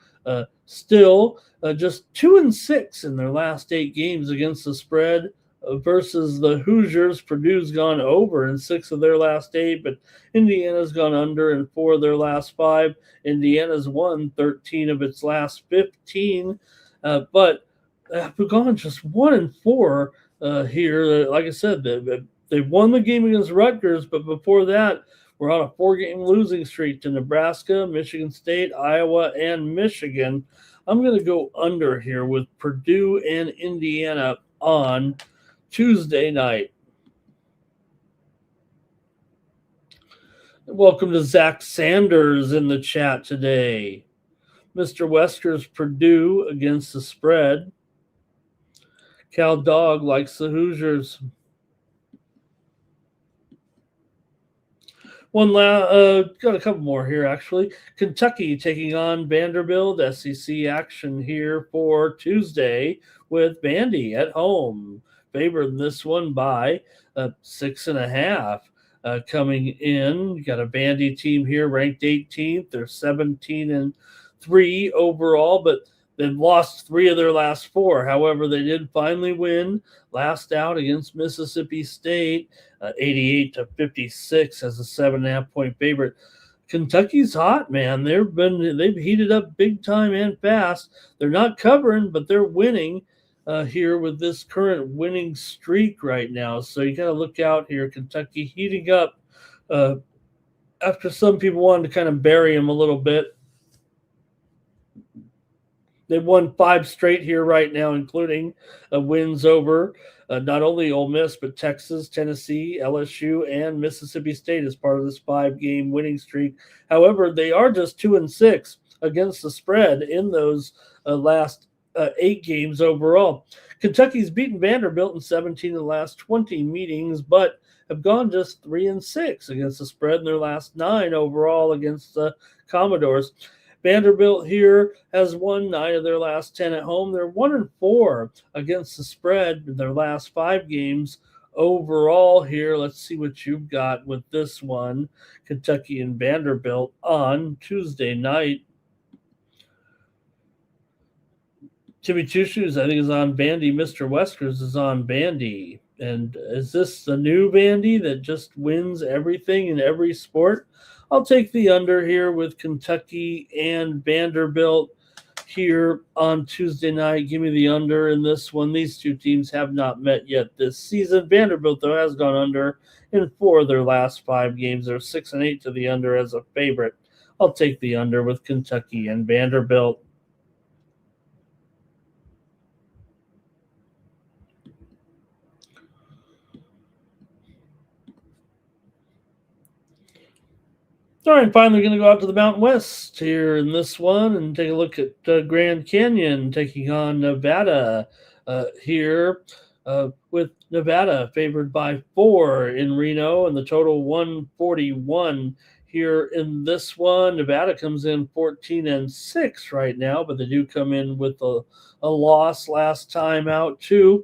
still just 2-6 in their last 8 games against the spread versus the Hoosiers. Purdue's gone over in 6 of their last 8, but Indiana's gone under in 4 of their last 5. Indiana's won 13 of its last 15, but we've gone just 1-4 here. Like I said, they won the game against Rutgers, but before that, we're on a 4-game losing streak to Nebraska, Michigan State, Iowa, and Michigan. I'm going to go under here with Purdue and Indiana on Tuesday night. Welcome to Zach Sanders in the chat today. Mr. Wesker's Purdue against the spread. Cal Dog likes the Hoosiers. Got a couple more here, actually. Kentucky taking on Vanderbilt. SEC action here for Tuesday with Vandy at home. Favored in this one by 6.5 coming in. You got a Vandy team here ranked 18th. They're 17-3 6-3 overall, but they've lost 3 of their last 4. However, they did finally win last out against Mississippi State, 88-56 as a 7.5 point favorite. Kentucky's hot, man. They've heated up big time and fast. They're not covering, but they're winning here with this current winning streak right now. So you got to look out here. Kentucky heating up after some people wanted to kind of bury them a little bit. They've won 5 straight here right now, including wins over not only Ole Miss, but Texas, Tennessee, LSU, and Mississippi State as part of this 5-game winning streak. However, they are just 2-6 against the spread in those last 8 games overall. Kentucky's beaten Vanderbilt in 17 of the last 20 meetings, but have gone just 3-6 against the spread in their last 9 overall against the Commodores. Vanderbilt here has won 9 of their last 10 at home. They're 1-4 against the spread in their last 5 games overall here. Let's see what you've got with this one. Kentucky and Vanderbilt on Tuesday night. Timmy Two Shoes, I think, is on Bandy. Mr. Weskers is on Bandy. And is this the new Bandy that just wins everything in every sport? I'll take the under here with Kentucky and Vanderbilt here on Tuesday night. Give me the under in this one. These two teams have not met yet this season. Vanderbilt, though, has gone under in 4 of their last 5 games. They're 6-8 to the under as a favorite. I'll take the under with Kentucky and Vanderbilt. All right, finally, we're going to go out to the Mountain West here in this one and take a look at Grand Canyon taking on Nevada here with Nevada favored by 4 in Reno and the total 141 here in this one. Nevada comes in 14-6 right now, but they do come in with a loss last time out to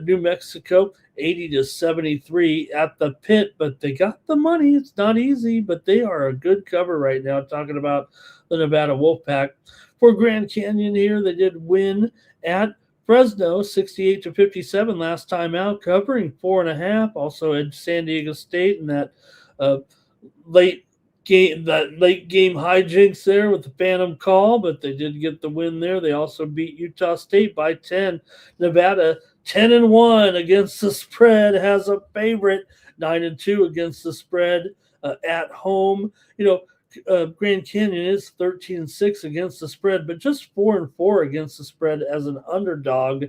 New Mexico. 80-73 at the pit, but they got the money. It's not easy, but they are a good cover right now. Talking about the Nevada Wolfpack. For Grand Canyon here, they did win at Fresno 68-57 last time out, covering 4.5. Also at San Diego State in that late game hijinks there with the Phantom call, but they did get the win there. They also beat Utah State by 10. Nevada 10-1 against the spread, has a favorite. 9-2 against the spread at home. Grand Canyon is 13-6 against the spread, but just 4-4 against the spread as an underdog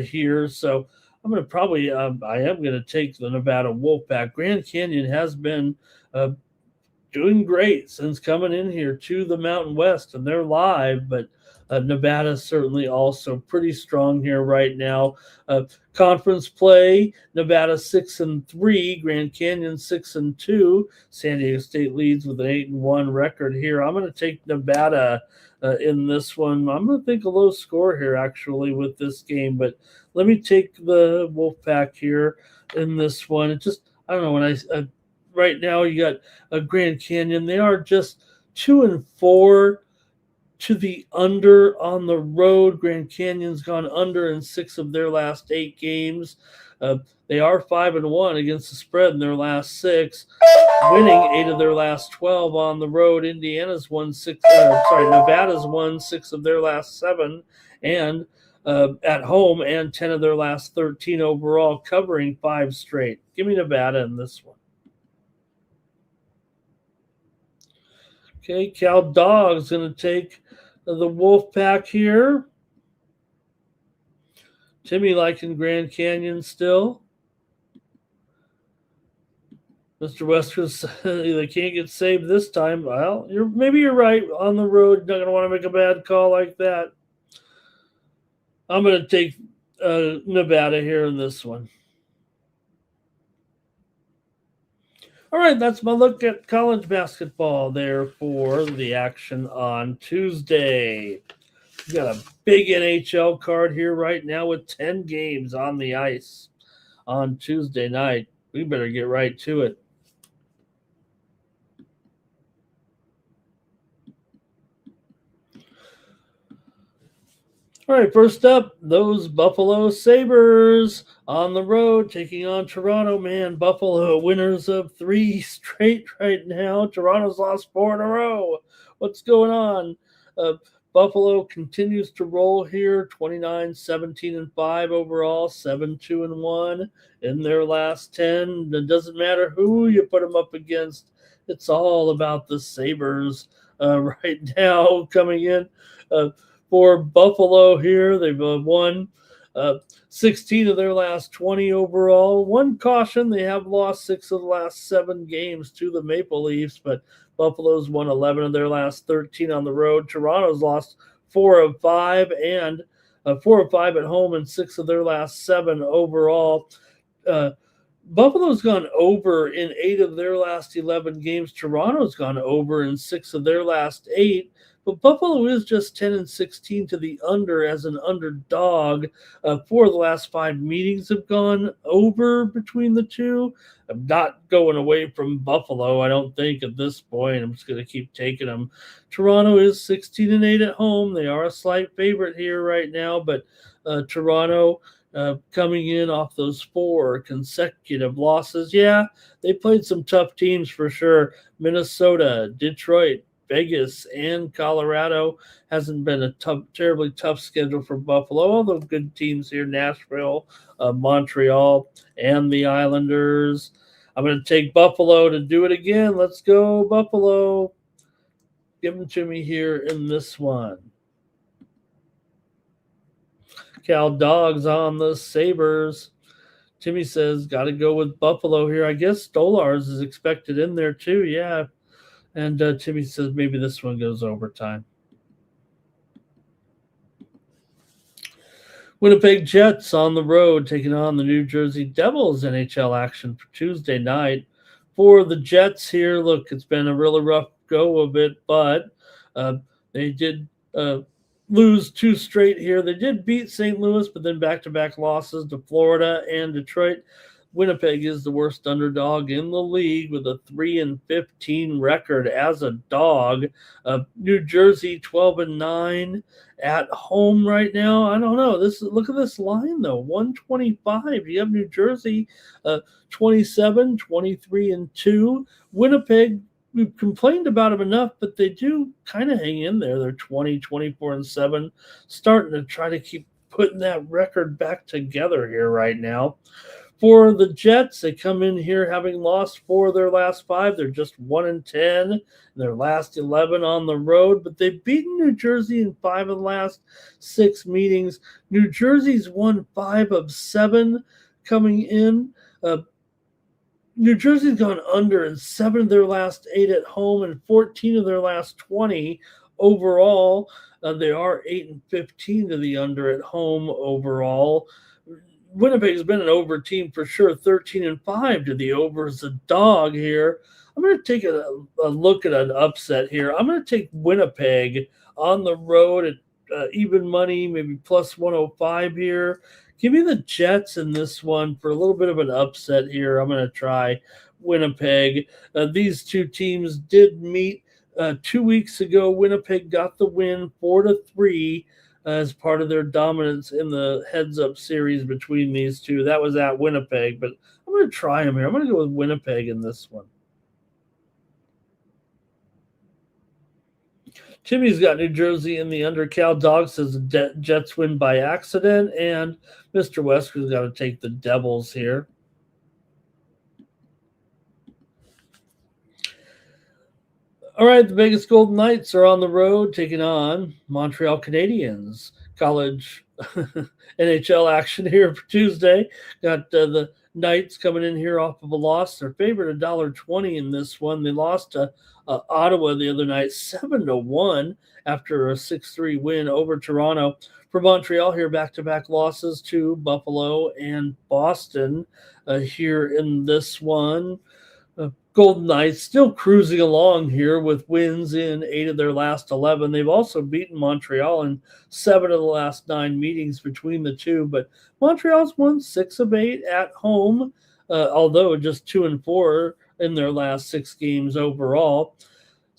here. So I'm going to probably I am going to take the Nevada Wolfpack. Grand Canyon has been doing great since coming in here to the Mountain West, and they're live, but Nevada certainly also pretty strong here right now. Conference play, Nevada 6-3, Grand Canyon 6-2. San Diego State leads with an 8-1 record here. I'm going to take Nevada in this one. I'm going to think a low score here actually with this game, but let me take the Wolfpack here in this one. It just, I don't know, when right now you got a Grand Canyon. They are just 2-4 to the under on the road. Grand Canyon's gone under in 6 of their last 8 games. They are 5-1 against the spread in their last 6, winning 8 of their last 12 on the road. Nevada's won 6 of their last 7, and at home, and 10 of their last 13 overall, covering 5 straight. Give me Nevada in this one. Okay, Cal Dog's going to take the Wolfpack here. Timmy liking Grand Canyon still. Mr. Westers, they can't get saved this time. Well, maybe you're right. On the road, you're not going to want to make a bad call like that. I'm going to take Nevada here in this one. All right, that's my look at college basketball there for the action on Tuesday. We've got a big NHL card here right now with 10 games on the ice on Tuesday night. We better get right to it. All right, first up, those Buffalo Sabres on the road taking on Toronto. Man, Buffalo winners of 3 straight right now. Toronto's lost 4 in a row. What's going on? Uh, Buffalo continues to roll here 29, 17, and 5 overall, 7, 2, and 1 in their last 10. It doesn't matter who you put them up against, it's all about the Sabres right now coming in. Uh, for Buffalo here. They've won 16 of their last 20 overall. One caution, they have lost 6 of the last 7 games to the Maple Leafs, but Buffalo's won 11 of their last 13 on the road. Toronto's lost 4 of 5 and 4 of 5 at home and 6 of their last 7 overall. Buffalo's gone over in 8 of their last 11 games. Toronto's gone over in 6 of their last 8. But Buffalo is just 10 and 16 to the under as an underdog. 4 of the last 5 meetings have gone over between the two. I'm not going away from Buffalo, I don't think, at this point. I'm just going to keep taking them. Toronto is 16 and 8 at home. They are a slight favorite here right now, but Toronto coming in off those 4 consecutive losses. Yeah, they played some tough teams for sure. Minnesota, Detroit, Vegas, and Colorado. Hasn't been a terribly tough schedule for Buffalo. All the good teams here, Nashville, Montreal, and the Islanders. I'm going to take Buffalo to do it again. Let's go, Buffalo. Give them to me here in this one. Cal Dogs on the Sabres. Timmy says, got to go with Buffalo here. I guess Stolars is expected in there too. Yeah. And Timmy says maybe this one goes overtime. Winnipeg Jets on the road taking on the New Jersey Devils. NHL action for Tuesday night. For the Jets here, look, it's been a really rough go of it, but they did lose 2 straight here. They did beat St. Louis, but then back-to-back losses to Florida and Detroit. Winnipeg is the worst underdog in the league with a 3-15 record as a dog. New Jersey 12-9 at home right now. I don't know. Look at this line though, 125. You have New Jersey 27, 23-2. Winnipeg, we've complained about them enough, but they do kind of hang in there. They're 20, 24-7, starting to try to keep putting that record back together here right now. For the Jets, they come in here having lost 4 of their last 5. They're just 1-10 in their last 11 on the road, but they've beaten New Jersey in 5 of the last 6 meetings. New Jersey's won 5 of 7 coming in. New Jersey's gone under in 7 of their last 8 at home and 14 of their last 20 overall. They are 8-15 to the under at home overall. Winnipeg's been an over team for sure, 13-5 to the over as a dog here. I'm going to take a look at an upset here. I'm going to take Winnipeg on the road at even money, maybe plus 105 here. Give me the Jets in this one for a little bit of an upset here. I'm going to try Winnipeg. These two teams did meet 2 weeks ago. Winnipeg got the win 4-3. As part of their dominance in the heads-up series between these two. That was at Winnipeg, but I'm going to try them here. I'm going to go with Winnipeg in this one. Timmy's got New Jersey in the under. Cal Dog says the Jets win by accident, and Mr. Wesker's got to take the Devils here. All right, the Vegas Golden Knights are on the road taking on Montreal Canadiens. College NHL action here for Tuesday. Got the Knights coming in here off of a loss. They're favored $1.20 in this one. They lost to Ottawa the other night 7-1 after a 6-3 win over Toronto. For Montreal here, back-to-back losses to Buffalo and Boston here in this one. Golden Knights still cruising along here with wins in 8 of their last 11. They've also beaten Montreal in 7 of the last 9 meetings between the two, but Montreal's won 6 of 8 at home, although just 2-4 in their last 6 games overall.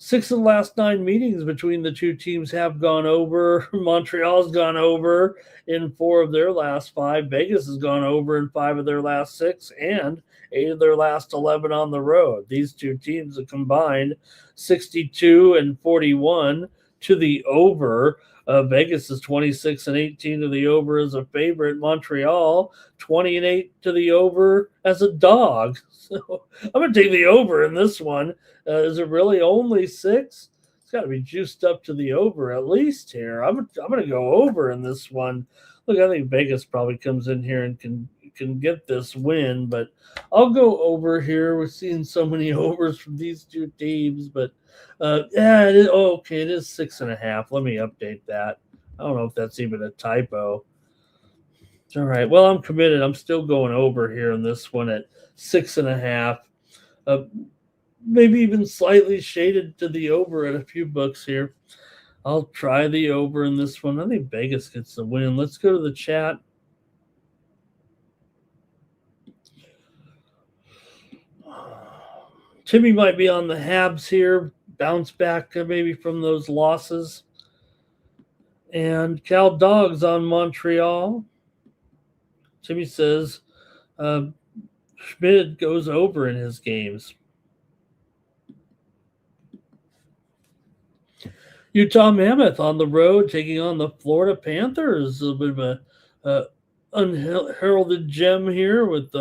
6 of the last 9 meetings between the two teams have gone over. Montreal's gone over in 4 of their last 5. Vegas has gone over in 5 of their last 6 and 8 of their last 11 on the road. These two teams have combined 62 and 41 to the over. Vegas is 26 and 18 to the over as a favorite. Montreal 20 and 8 to the over as a dog. So I'm going to take the over in this one. Is it really only 6? It's got to be juiced up to the over at least here. I'm going to go over in this one. Look, I think Vegas probably comes in here and can get this win, but I'll go over here. We're seeing so many overs from these two teams, but yeah, it is, okay, it is 6.5. Let me update that. I don't know if that's even a typo. All right, well, I'm committed. I'm still going over here in this one at 6.5. Maybe even slightly shaded to the over at a few books here. I'll try the over in this one. I think Vegas gets the win. Let's go to the chat. Timmy might be on the Habs here. Bounce back maybe from those losses. And Cal Dogs on Montreal. Timmy says Schmidt goes over in his games. Utah Mammoth on the road taking on the Florida Panthers. A little bit of a unheralded gem here with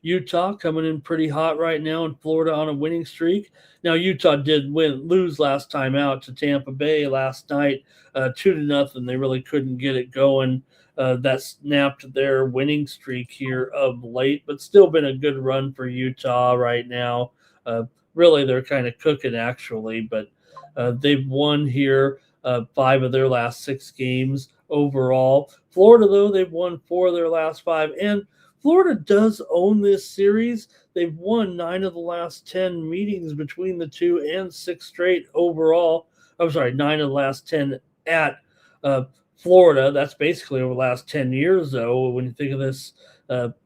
Utah coming in pretty hot right now and Florida on a winning streak. Now, Utah did lose last time out to Tampa Bay last night, 2-0. They really couldn't get it going. That snapped their winning streak here of late, but still been a good run for Utah right now. Really, they're kind of cooking, actually, but they've won here 5 of their last 6 games overall. Florida, though, they've won 4 of their last 5, and Florida does own this series. They've won 9 of the last 10 meetings between the two and 6 straight overall. I'm sorry, 9 of the last 10 at Florida. That's basically over the last 10 years, though, when you think of this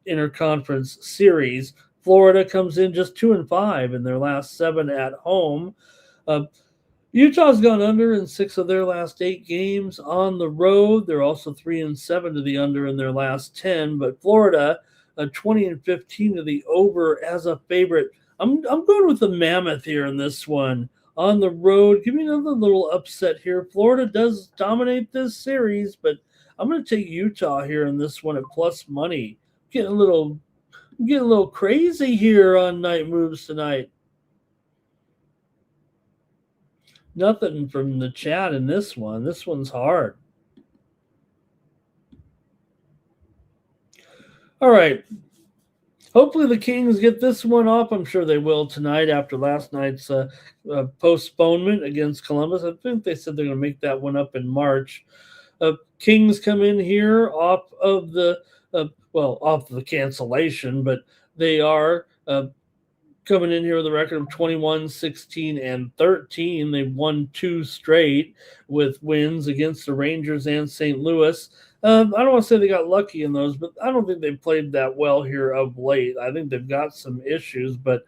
interconference series. Florida comes in just 2-5 in their last 7 at home. Utah's gone under in 6 of their last 8 games on the road. They're also 3-7 to the under in their last 10. But Florida, 20-15 to the over as a favorite. I'm going with the Mammoth here in this one on the road. Give me another little upset here. Florida does dominate this series, but I'm going to take Utah here in this one at plus money. Getting a little crazy here on Night Moves tonight. Nothing from the chat in this one. This one's hard. All right. Hopefully the Kings get this one off. I'm sure they will tonight after last night's postponement against Columbus. I think they said they're going to make that one up in March. Kings come in here off of the cancellation, but they are coming in here with a record of 21, 16, and 13. They've won 2 straight with wins against the Rangers and St. Louis. I don't want to say they got lucky in those, but I don't think they've played that well here of late. I think they've got some issues, but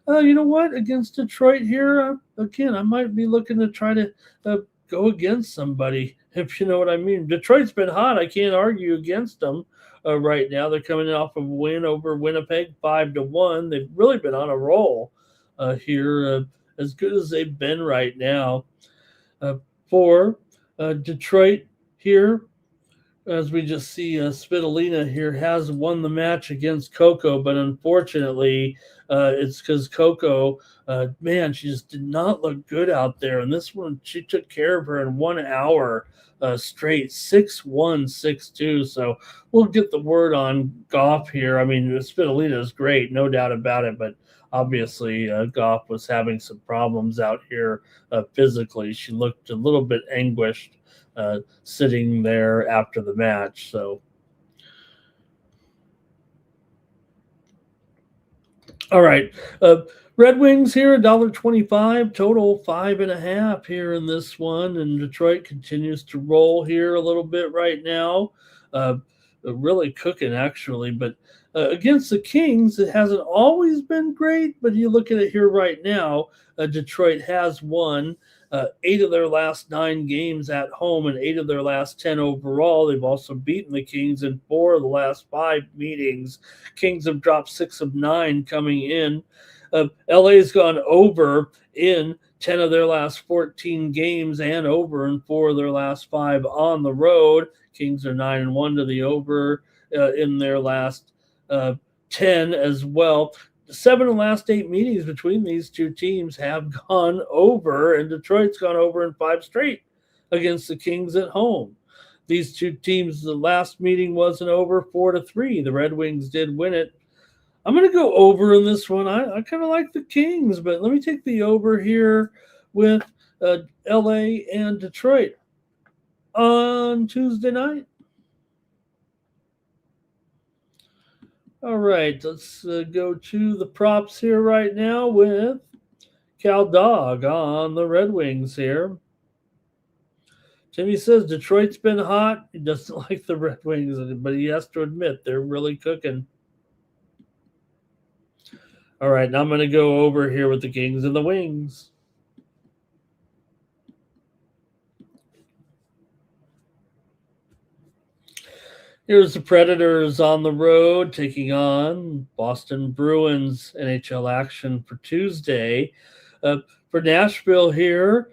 you know what? Against Detroit here, again, I might be looking to try to go against somebody, if you know what I mean. Detroit's been hot. I can't argue against them. Right now, they're coming off of a win over Winnipeg, 5-1. They've really been on a roll here, as good as they've been right now. For Detroit here, as we just see, Svitolina here has won the match against Coco, but unfortunately, it's because Coco, she just did not look good out there. And this one, she took care of her in 1 hour. Straight 6-1, 6-2. So we'll get the word on Goff here. I mean, Svitolina is great, no doubt about it, but obviously Goff was having some problems out here physically. She looked a little bit anguished sitting there after the match. So, all right. Red Wings here, $1.25, total 5.5 here in this one. And Detroit continues to roll here a little bit right now. really cooking actually. But against the Kings, it hasn't always been great. But you look at it here right now, Detroit has won 8 of their last 9 games at home and 8 of their last 10 overall. They've also beaten the Kings in 4 of the last 5 meetings. Kings have dropped 6 of 9 coming in. LA's gone over in 10 of their last 14 games and over in 4 of their last 5 on the road. Kings are 9-1 to the over in their last 10 as well. 7 of the last 8 meetings between these two teams have gone over, and Detroit's gone over in 5 straight against the Kings at home. These two teams, the last meeting wasn't over 4-3. The Red Wings did win it. I'm going to go over in this one. I kind of like the Kings, but let me take the over here with LA and Detroit on Tuesday night. All right, let's go to the props here right now with Cal Dog on the Red Wings here. Timmy says Detroit's been hot. He doesn't like the Red Wings, but he has to admit they're really cooking. All right, now I'm going to go over here with the Kings and the Wings. Here's the Predators on the road taking on Boston Bruins. NHL action for Tuesday. For Nashville here,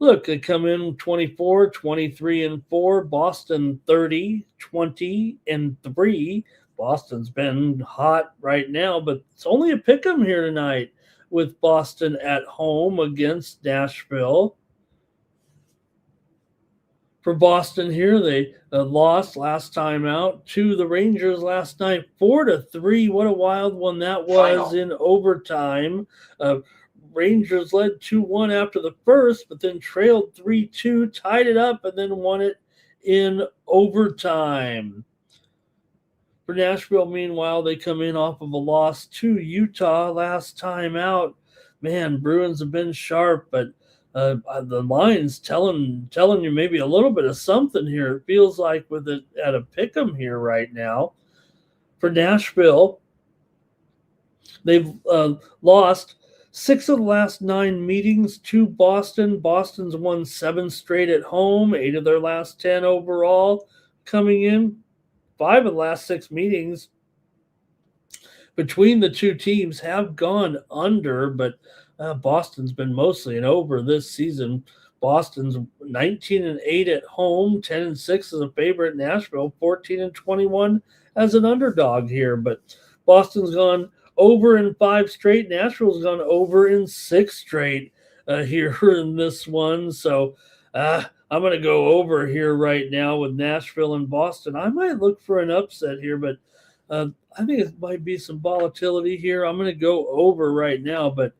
look, they come in 24, 23-4. Boston 30, 20-3. Boston's been hot right now, but it's only a pick 'em here tonight with Boston at home against Nashville. For Boston here, they lost last time out to the Rangers last night, 4-3. What a wild one that was in overtime. Rangers led 2-1 after the first, but then trailed 3-2, tied it up, and then won it in overtime. For Nashville, meanwhile, they come in off of a loss to Utah last time out. Man, Bruins have been sharp, but the line's telling you maybe a little bit of something here. It feels like with it at a pick 'em here right now. For Nashville, they've lost 6 of the last 9 meetings to Boston. Boston's won 7 straight at home, 8 of their last 10 overall coming in. 5 of the last 6 meetings between the two teams have gone under, but Boston's been mostly an over this season. Boston's 19-8 at home, 10-6 as a favorite. Nashville 14-21 as an underdog here, but Boston's gone over in 5 straight. Nashville's gone over in 6 straight here in this one. So I'm going to go over here right now with Nashville and Boston. I might look for an upset here, but I think it might be some volatility here. I'm going to go over right now, but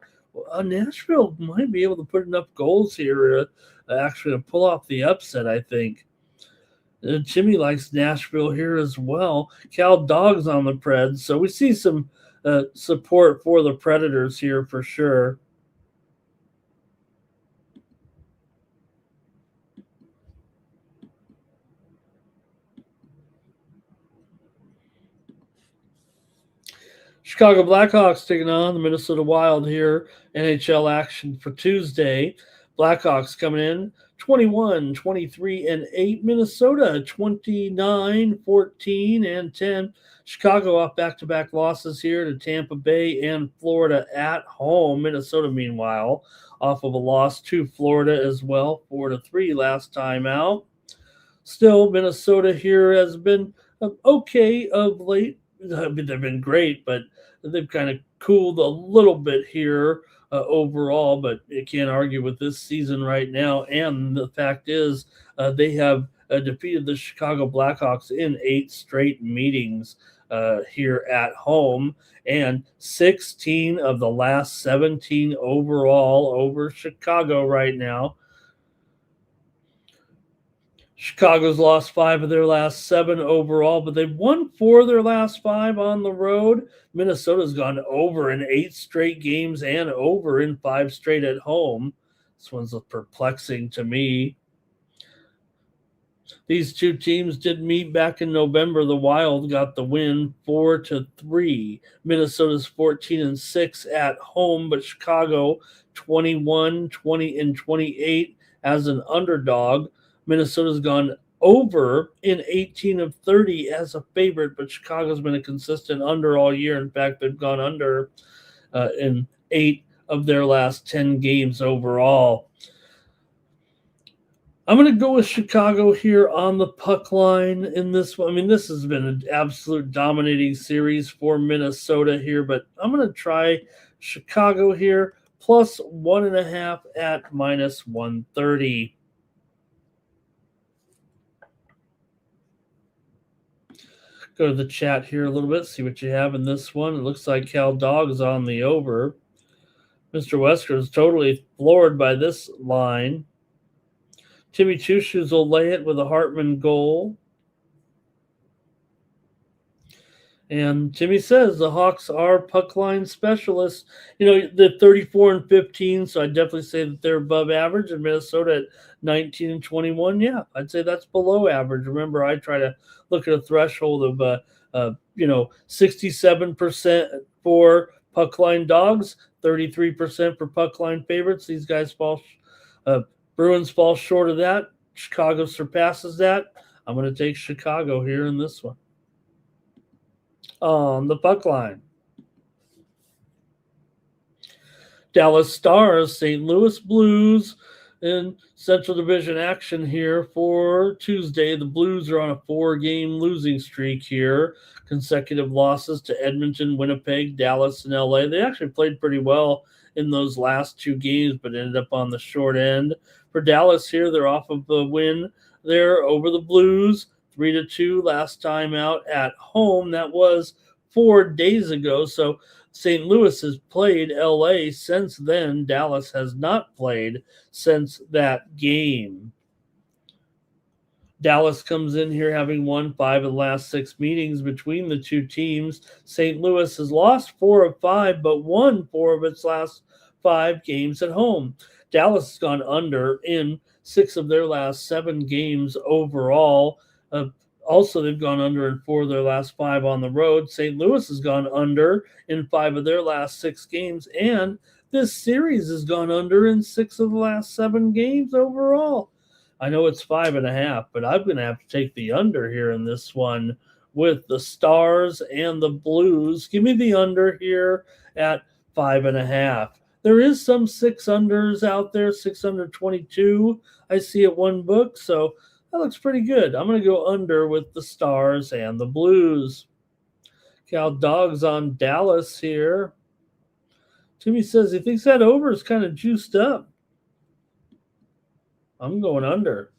Nashville might be able to put enough goals here actually to pull off the upset, I think. Jimmy likes Nashville here as well. Cal Dog's on the Preds, so we see some support for the Predators here for sure. Chicago Blackhawks taking on the Minnesota Wild here. NHL action for Tuesday. Blackhawks coming in 21, 23-8. Minnesota 29, 14-10. Chicago off back-to-back losses here to Tampa Bay and Florida at home. Minnesota, meanwhile, off of a loss to Florida as well, 4-3 last time out. Still, Minnesota here has been okay of late. I mean, they've been great, but they've kind of cooled a little bit here overall, but you can't argue with this season right now. And the fact is they have defeated the Chicago Blackhawks in 8 straight meetings here at home, and 16 of the last 17 overall over Chicago right now. Chicago's lost 5 of their last 7 overall, but they've won 4 of their last 5 on the road. Minnesota's gone over in 8 straight games and over in 5 straight at home. This one's perplexing to me. These two teams did meet back in November. The Wild got the win 4-3. Minnesota's 14-6 at home, but Chicago 21, 20, and 28 as an underdog. Minnesota's gone over in 18 of 30 as a favorite, but Chicago's been a consistent under all year. In fact, they've gone under in 8 of their last 10 games overall. I'm going to go with Chicago here on the puck line in this one. I mean, this has been an absolute dominating series for Minnesota here, but I'm going to try Chicago here plus 1.5 at minus 130. Go to the chat here a little bit, see what you have in this one. It looks like Cal Dog's on the over. Mr. Wesker is totally floored by this line. Timmy Two Shoes will lay it with a Hartman goal. And Timmy says the Hawks are puck line specialists. You know, the 34-15, so I'd definitely say that they're above average. And Minnesota at 19-21, yeah, I'd say that's below average. Remember, I try to look at a threshold of, 67% for puck line dogs, 33% for puck line favorites. These guys fall Bruins fall short of that. Chicago surpasses that. I'm going to take Chicago here in this one. On the puck line, Dallas Stars, St. Louis Blues in Central Division action here for Tuesday. The Blues are on a 4-game losing streak here. Consecutive losses to Edmonton, Winnipeg, Dallas, and LA. They actually played pretty well in those last 2 games, but ended up on the short end. For Dallas here, they're off of the win there over the Blues, 3-2 last time out at home. That was 4 days ago. So St. Louis has played LA since then. Dallas has not played since that game. Dallas comes in here having won 5 of the last 6 meetings between the two teams. St. Louis has lost 4 of 5, but won 4 of its last 5 games at home. Dallas has gone under in 6 of their last 7 games overall. Also, they've gone under in 4 of their last 5 on the road. St. Louis has gone under in 5 of their last 6 games, and this series has gone under in 6 of the last 7 games overall. I know it's 5.5, but I'm going to have to take the under here in this one with the Stars and the Blues. Give me the under here at 5.5. There is some 6 unders out there, 6 under 22. I see at one book, so that looks pretty good. I'm going to go under with the Stars and the Blues. Cal Dogs on Dallas here. Timmy says he thinks that over is kind of juiced up. I'm going under.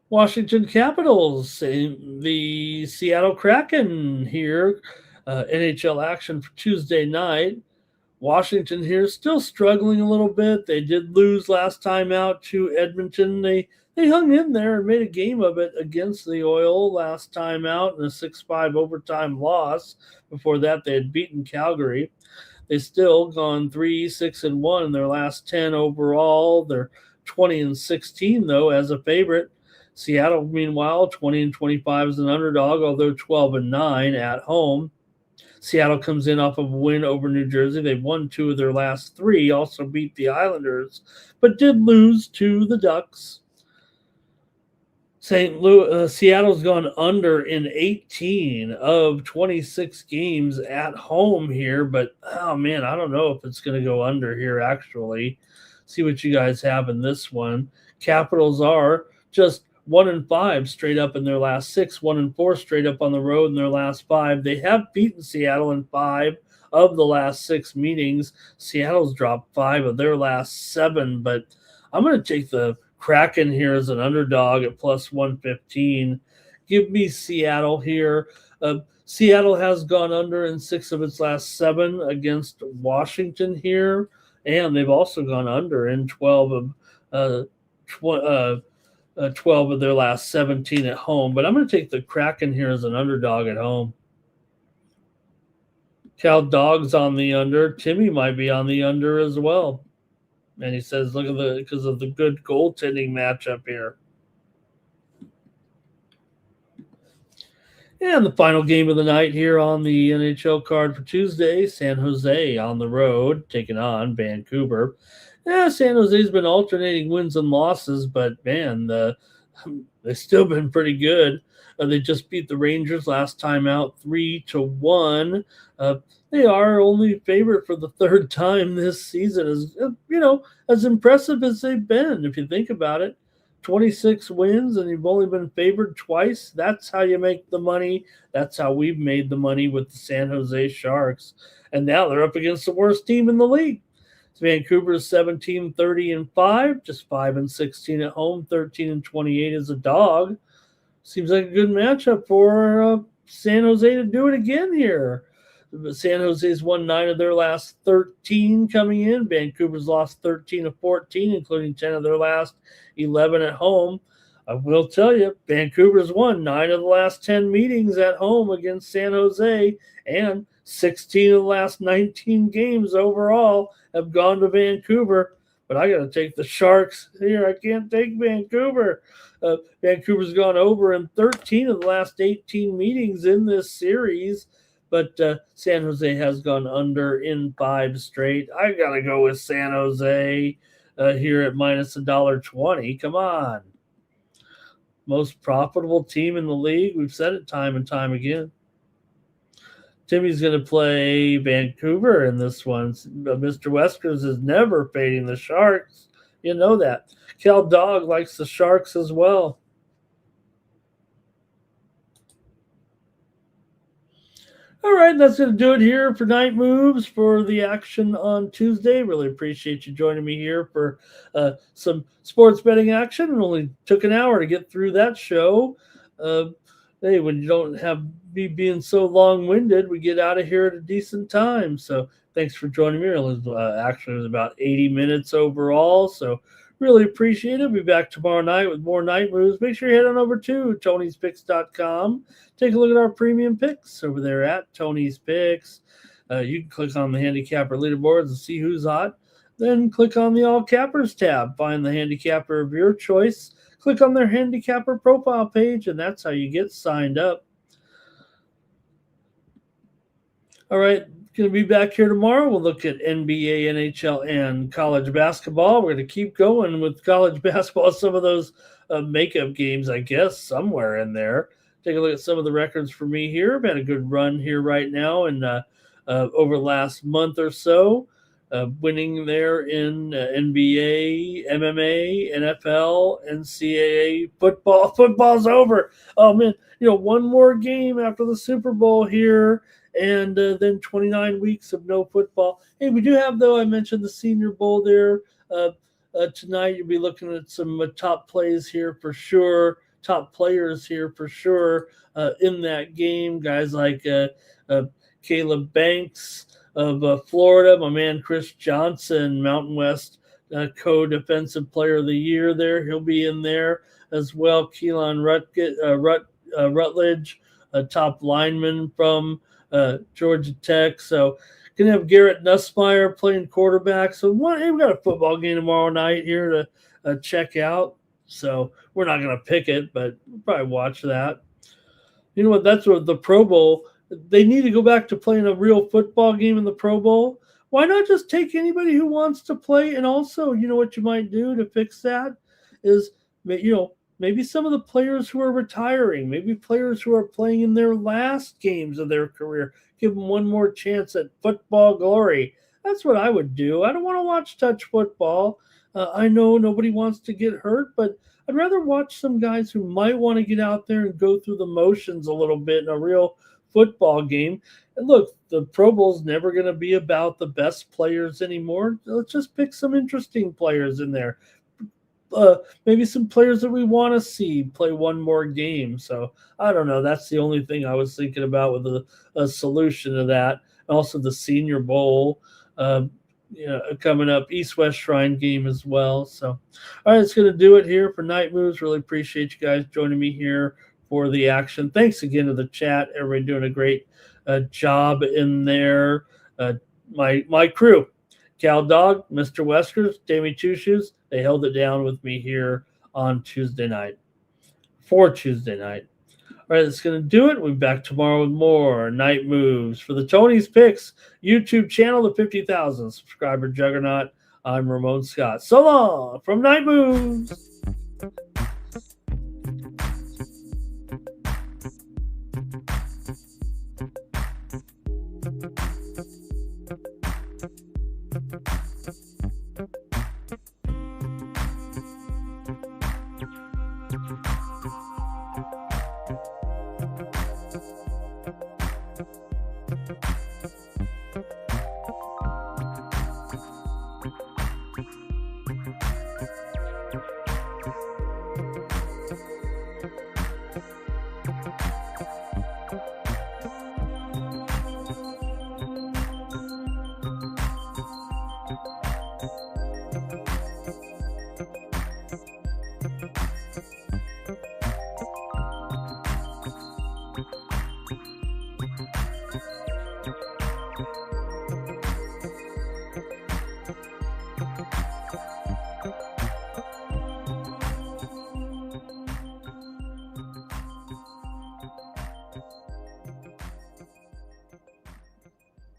Washington Capitals, the Seattle Kraken here. NHL action for Tuesday night. Washington here still struggling a little bit. They did lose last time out to Edmonton. They hung in there and made a game of it against the Oil last time out in a 6-5 overtime loss. Before that, they had beaten Calgary. They still gone 3-6-1 in their last 10 overall. They're 20-16 though as a favorite. Seattle, meanwhile, 20-25 as an underdog, although 12-9 at home. Seattle comes in off of a win over New Jersey. They've won 2 of their last 3, also beat the Islanders, but did lose to the Ducks. Seattle's gone under in 18 of 26 games at home here, but, oh, man, I don't know if it's going to go under here, actually. See what you guys have in this one. Capitals are just 1-5 straight up in their last 6, 1-4 straight up on the road in their last 5. They have beaten Seattle in 5 of the last 6 meetings. Seattle's dropped 5 of their last 7, but I'm going to take the Kraken here as an underdog at plus 115. Give me Seattle here. Seattle has gone under in 6 of its last 7 against Washington here, and they've also gone under in 12 of their last 17 at home. But I'm going to take the Kraken here as an underdog at home. Cal Dogs on the under. Timmy might be on the under as well. And he says, look at because of the good goaltending matchup here. And the final game of the night here on the NHL card for Tuesday, San Jose on the road, taking on Vancouver. Yeah, San Jose's been alternating wins and losses, but man, they've still been pretty good. They just beat the Rangers last time out 3-1. They are only favorite for the third time this season. As impressive as they've been, if you think about it. 26 wins and you've only been favored twice. That's how you make the money. That's how we've made the money with the San Jose Sharks. And now they're up against the worst team in the league. Vancouver's 17-30-5, just 5-16 at home, 13-28 as a dog. Seems like a good matchup for San Jose to do it again here. San Jose's won 9 of their last 13 coming in. Vancouver's lost 13 of 14, including 10 of their last 11 at home. I will tell you, Vancouver's won 9 of the last 10 meetings at home against San Jose, and 16 of the last 19 games overall have gone to Vancouver. But I got to take the Sharks here. I can't take Vancouver. Vancouver's gone over in 13 of the last 18 meetings in this series. But San Jose has gone under in 5 straight. I got to go with San Jose here at minus $1.20. Come on. Most profitable team in the league. We've said it time and time again. Timmy's going to play Vancouver in this one. Mr. Weskers is never fading the Sharks. You know that. Cal Dog likes the Sharks as well. All right, that's going to do it here for Night Moves for the action on Tuesday. Really appreciate you joining me here for some sports betting action. It only took an hour to get through that show. Hey, when you don't have me being so long-winded, we get out of here at a decent time. So thanks for joining me. It was about 80 minutes overall. So really appreciate it. Be back tomorrow night with more Night Moves. Make sure you head on over to Tony'sPicks.com. Take a look at our premium picks over there at Tony's Picks. You can click on the handicapper leaderboards and see who's hot. Then click on the All Cappers tab. Find the handicapper of your choice. Click on their handicapper profile page, and that's how you get signed up. All right, going to be back here tomorrow. We'll look at NBA, NHL, and college basketball. We're going to keep going with college basketball. Some of those makeup games, I guess, somewhere in there. Take a look at some of the records for me here. I've had a good run here right now, and over the last month or so, winning there in NBA, MMA, NFL, NCAA, football. Football's over. Oh, man, one more game after the Super Bowl here. And then 29 weeks of no football. Hey, we do have, though, I mentioned the Senior Bowl there. Tonight you'll be looking at some top plays here for sure, top players here for sure in that game. Guys like Caleb Banks of Florida, my man Chris Johnson, Mountain West co-defensive player of the year there. He'll be in there as well. Keelan Rutledge, a top lineman from Georgia Tech. So going to have Garrett Nussmeier playing quarterback. So we've got a football game tomorrow night here to check out. So we're not going to pick it, but we'll probably watch that. You know what? That's what the Pro Bowl, they need to go back to playing a real football game in the Pro Bowl. Why not just take anybody who wants to play? And also, you know what you might do to fix that is, maybe some of the players who are retiring, maybe players who are playing in their last games of their career, give them one more chance at football glory. That's what I would do. I don't want to watch touch football. I know nobody wants to get hurt, but I'd rather watch some guys who might want to get out there and go through the motions a little bit in a real football game. And look, the Pro Bowl's never going to be about the best players anymore. Let's just pick some interesting players in there. Maybe some players that we want to see play one more game. So I don't know. That's the only thing I was thinking about with a solution to that. Also the Senior Bowl, coming up, East-West Shrine game as well. So, all right, it's going to do it here for Night Moves. Really appreciate you guys joining me here for the action. Thanks again to the chat. Everybody doing a great job in there. My crew. Cal Dog, Mr. Weskers, Jamie Two Shoes, they held it down with me here on Tuesday night. For Tuesday night. All right, that's going to do it. We'll be back tomorrow with more Night Moves for the Tony's Picks YouTube channel, the 50,000 subscriber juggernaut. I'm Ramon Scott. So long from Night Moves.